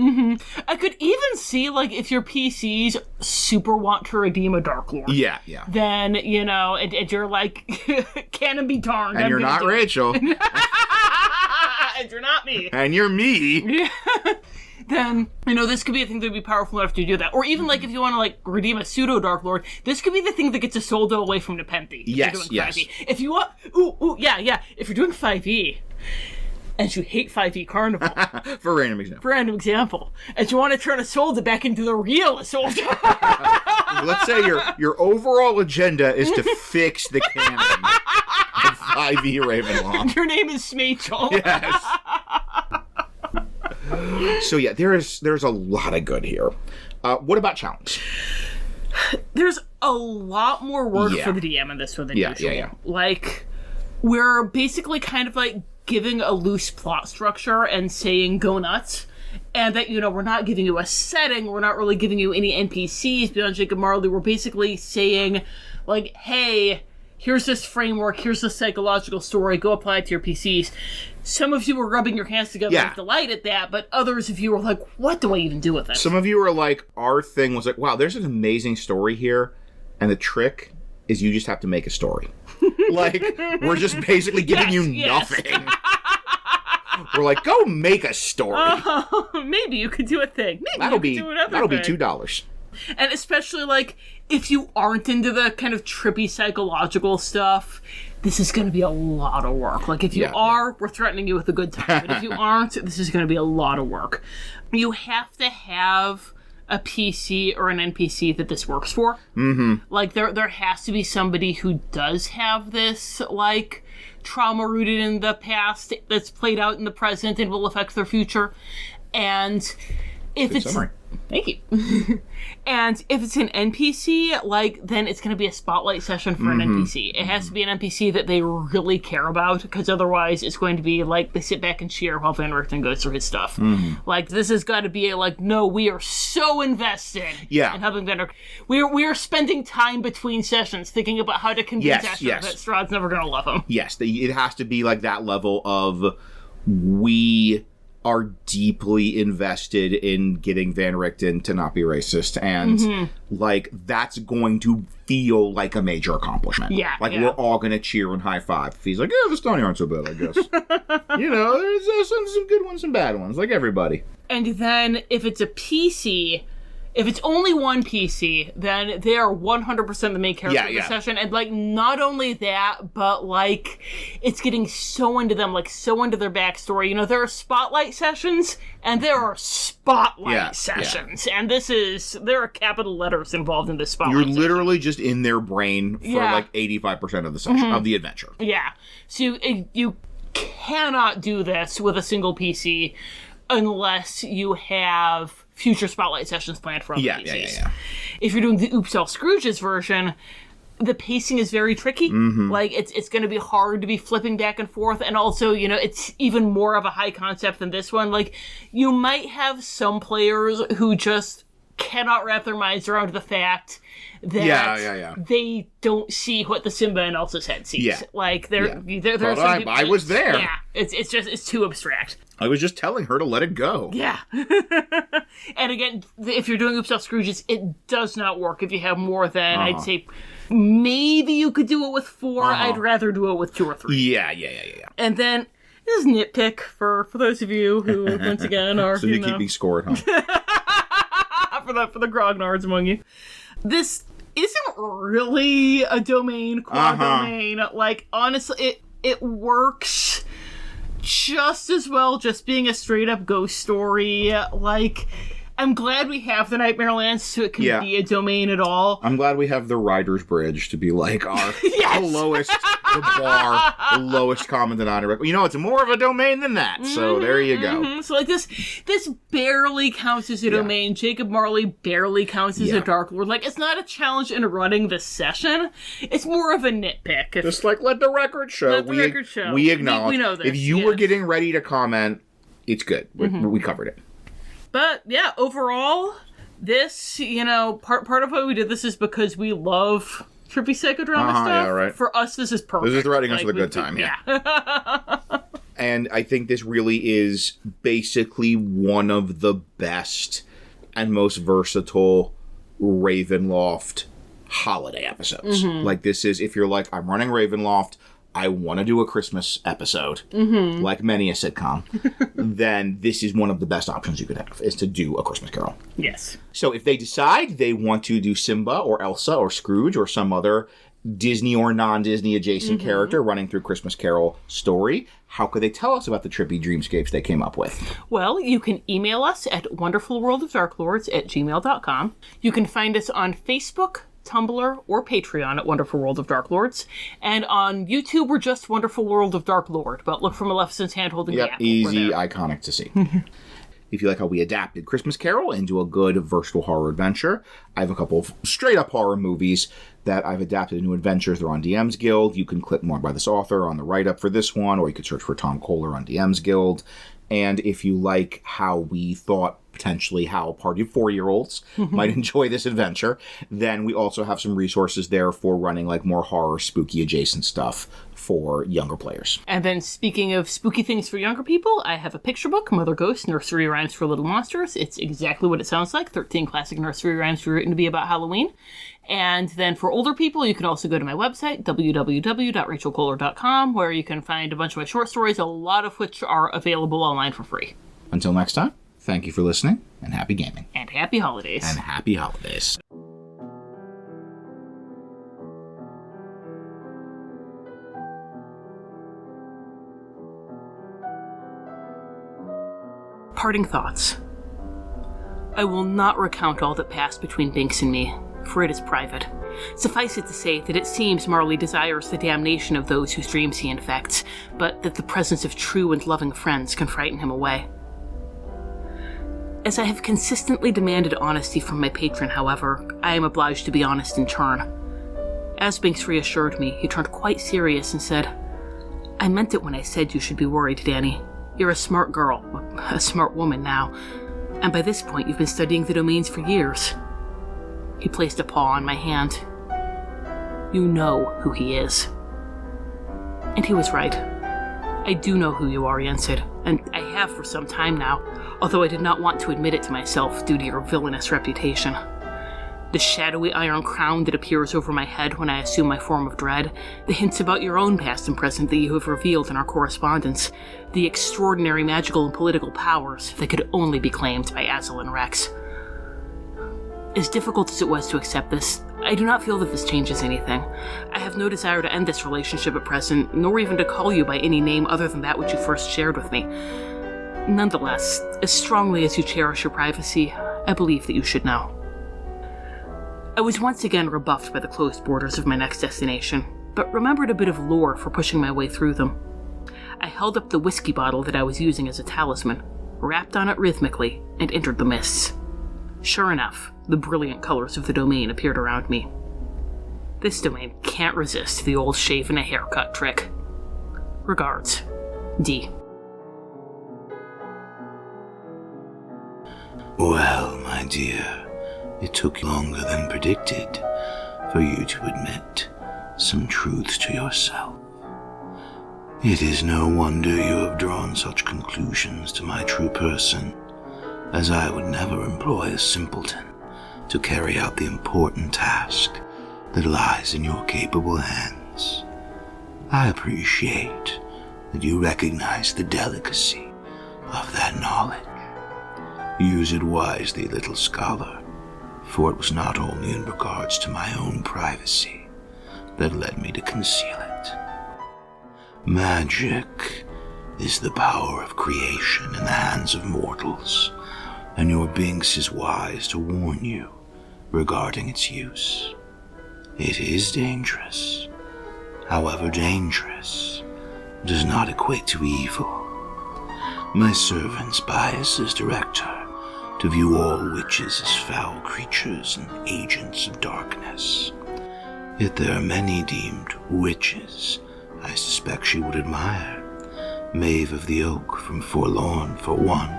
I could even see, like, if your PCs super want to redeem a darklord. Yeah. Then, you know, and you're like, canon be darned. And you're not Rachel. And you're not me. And you're me. Yeah. Then, you know, this could be a thing that would be powerful enough to do that. Or even, like, if you want to, like, redeem a pseudo-Darklord, this could be the thing that gets a Soldo away from Nepenthe. Yes. If you want... Yeah. If you're doing 5e, and you hate 5e Carnival... For random example. And you want to turn a Soldo back into the real Soldo... Let's say your overall agenda is to fix the canon of 5e Ravenloft. Your name is Smachel. Yes. So yeah, there's a lot of good here. What about challenge? There's a lot more work for the DM in this one than usual. Yeah. Like, we're basically kind of like giving a loose plot structure and saying go nuts. And that, you know, we're not giving you a setting, we're not really giving you any NPCs beyond Jacob Marley. We're basically saying, like, hey, here's this framework, here's the psychological story, go apply it to your PCs. Some of you were rubbing your hands together with delight at that, but others of you were like, what do I even do with this? Some of you were like, our thing was like, wow, there's an amazing story here, and the trick is you just have to make a story. Like, we're just basically giving you nothing. We're like, go make a story. Maybe you could do a thing. Maybe that'll you could do another that'll thing. be $2. And especially, like, if you aren't into the kind of trippy psychological stuff, this is going to be a lot of work. Like, if you are, we're threatening you with a good time. But if you aren't, this is going to be a lot of work. You have to have a PC or an NPC that this works for. Like, there has to be somebody who does have this, like, trauma rooted in the past that's played out in the present and will affect their future. And if Good summary. Thank you. And if it's an NPC, like, then it's going to be a spotlight session for an NPC. It has to be an NPC that they really care about, because otherwise it's going to be like they sit back and cheer while Van Richten goes through his stuff. Like, this has got to be like, no, we are so invested in helping Van Richten. We are spending time between sessions thinking about how to convince Asher that Strahd's never going to love him. Yes, it has to be like that level of we are deeply invested in getting Van Richten to not be racist, and like that's going to feel like a major accomplishment. We're all going to cheer and high five if he's like, yeah, the Stony aren't so bad, I guess. You know, there's some good ones and bad ones, like everybody. And then if it's a PC, if it's only one PC, then they are 100% the main character of the session. And, like, not only that, but, like, it's getting so into them, like, so into their backstory. You know, there are spotlight sessions, and there are spotlight sessions. And there are capital letters involved in this spotlight You're literally just in their brain for, like, 85% of the session, of the adventure. Yeah. So you cannot do this with a single PC unless you have future spotlight sessions planned for other PCs. If you're doing the Oops All Scrooges version, the pacing is very tricky. Like, it's going to be hard to be flipping back and forth, and also, you know, it's even more of a high concept than this one. Like, you might have some players who just cannot wrap their minds around the fact that they don't see what the Simba and Elsa's head sees. Yeah. Like, there's some people, I was there. Yeah, it's too abstract. I was just telling her to let it go. Yeah. And again, if you're doing Oops Off Scrooges, it does not work if you have more than, I'd say, maybe you could do it with 4. I'd rather do it with 2 or 3. Yeah. And then, this is nitpick for those of you who, once again, are, so you keep me scored, huh? for the grognards among you. This isn't really a domain, quad-domain. Like, honestly, it works just as well just being a straight-up ghost story. Like, I'm glad we have the Nightmare Lands so it can be a domain at all. I'm glad we have the Rider's Bridge to be like our the lowest, the lowest common denominator. You know, it's more of a domain than that, so there you go. So, like, this barely counts as a domain. Jacob Marley barely counts as a Darklord. Like, it's not a challenge in running the session. It's more of a nitpick. Just like, let the record show. We acknowledge. We know this. If you were getting ready to comment, it's good. We covered it. But, yeah, overall, this, you know, part of why we did this is because we love trippy psychodrama stuff. Yeah, right. For us, this is perfect. This is writing us with a good time, And I think this really is basically one of the best and most versatile Ravenloft holiday episodes. Like, this is, if you're like, I'm running Ravenloft, I want to do a Christmas episode, like many a sitcom, then this is one of the best options you could have, is to do a Christmas Carol. Yes. So if they decide they want to do Simba or Elsa or Scrooge or some other Disney or non-Disney adjacent character running through Christmas Carol story, how could they tell us about the trippy dreamscapes they came up with? Well, you can email us at wonderfulworldofdarklords@gmail.com. You can find us on Facebook, Tumblr, or Patreon at Wonderful World of Darklords. And on YouTube, we're just Wonderful World of Darklord, but look for Maleficent's hand holding the apple. Easy, iconic to see. If you like how we adapted Christmas Carol into a good, versatile horror adventure, I have a couple of straight-up horror movies that I've adapted into adventures. They're on DM's Guild. You can click more by this author on the write-up for this one, or you could search for Tom Kohler on DM's Guild. And if you like how we thought potentially how a party of 4-year-olds might enjoy this adventure, then we also have some resources there for running like more horror, spooky adjacent stuff for younger players. And then speaking of spooky things for younger people, I have a picture book, Mother Ghost, Nursery Rhymes for Little Monsters. It's exactly what it sounds like, 13 classic nursery rhymes written to be about Halloween. And then for older people, you can also go to my website, www.rachelkohler.com, where you can find a bunch of my short stories, a lot of which are available online for free. Until next time, thank you for listening, and happy gaming. And happy holidays. And happy holidays. Parting thoughts. I will not recount all that passed between Binks and me, for it is private. Suffice it to say that it seems Marley desires the damnation of those whose dreams he infects, but that the presence of true and loving friends can frighten him away. As I have consistently demanded honesty from my patron, however, I am obliged to be honest in turn. As Binks reassured me, he turned quite serious and said, "I meant it when I said you should be worried, Danny. You're a smart girl, a smart woman now, and by this point you've been studying the domains for years." He placed a paw on my hand. "You know who he is." And he was right. I do know who you are, Yensid, and I have for some time now, although I did not want to admit it to myself due to your villainous reputation. The shadowy iron crown that appears over my head when I assume my form of dread, the hints about your own past and present that you have revealed in our correspondence, the extraordinary magical and political powers that could only be claimed by Azel and Rex. As difficult as it was to accept this, I do not feel that this changes anything. I have no desire to end this relationship at present, nor even to call you by any name other than that which you first shared with me. Nonetheless, as strongly as you cherish your privacy, I believe that you should know. I was once again rebuffed by the closed borders of my next destination, but remembered a bit of lore for pushing my way through them. I held up the whiskey bottle that I was using as a talisman, rapped on it rhythmically, and entered the mists. Sure enough, the brilliant colors of the domain appeared around me. This domain can't resist the old shave and a haircut trick. Regards, D. Well, my dear, it took longer than predicted for you to admit some truths to yourself. It is no wonder you have drawn such conclusions to my true person, as I would never employ a simpleton to carry out the important task that lies in your capable hands. I appreciate that you recognize the delicacy of that knowledge. Use it wisely, little scholar, for it was not only in regards to my own privacy that led me to conceal it. Magic is the power of creation in the hands of mortals, and your Binks is wise to warn you regarding its use. It is dangerous. However, dangerous does not equate to evil. My servant's bias as director to view all witches as foul creatures and agents of darkness. Yet there are many deemed witches I suspect she would admire. Maeve of the Oak from Forlorn, for one.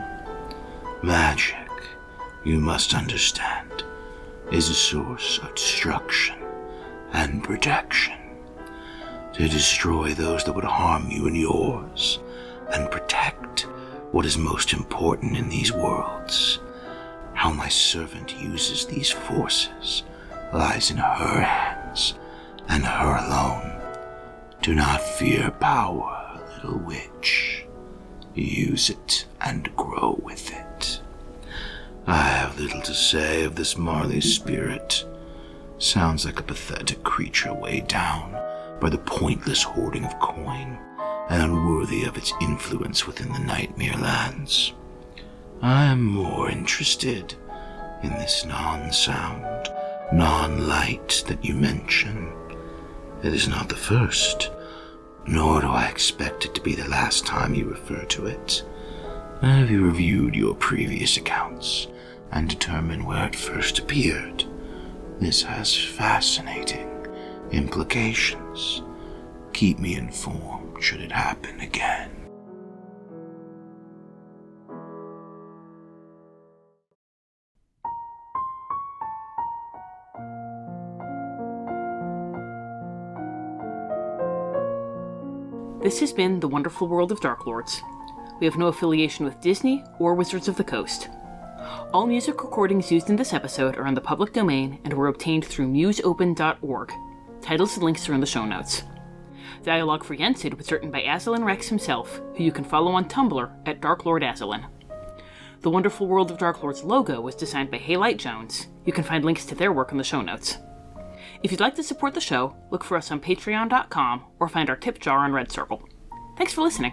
Magic, you must understand, is a source of destruction and protection. To destroy those that would harm you and yours, and protect what is most important in these worlds. How my servant uses these forces lies in her hands, and her alone. Do not fear power, little witch. Use it and grow with it. I have little to say of this Marley's spirit. Sounds like a pathetic creature weighed down by the pointless hoarding of coin, and unworthy of its influence within the Nightmare Lands. I am more interested in this non-sound, non-light that you mention. It is not the first, nor do I expect it to be the last time you refer to it. Have you reviewed your previous accounts and determined where it first appeared? This has fascinating implications. Keep me informed should it happen again. This has been The Wonderful World of Darklords. We have no affiliation with Disney or Wizards of the Coast. All music recordings used in this episode are in the public domain and were obtained through museopen.org. Titles and links are in the show notes. Dialogue for Yensid was written by Aslan Rex himself, who you can follow on Tumblr at Darklord Aslan. The Wonderful World of Darklords logo was designed by Haylight Jones. You can find links to their work in the show notes. If you'd like to support the show, look for us on patreon.com or find our tip jar on Red Circle. Thanks for listening.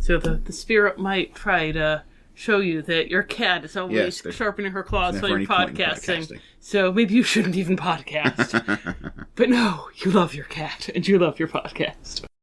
So the spirit might try to show you that your cat is always sharpening her claws while you're podcasting. So maybe you shouldn't even podcast. But no, you love your cat and you love your podcast.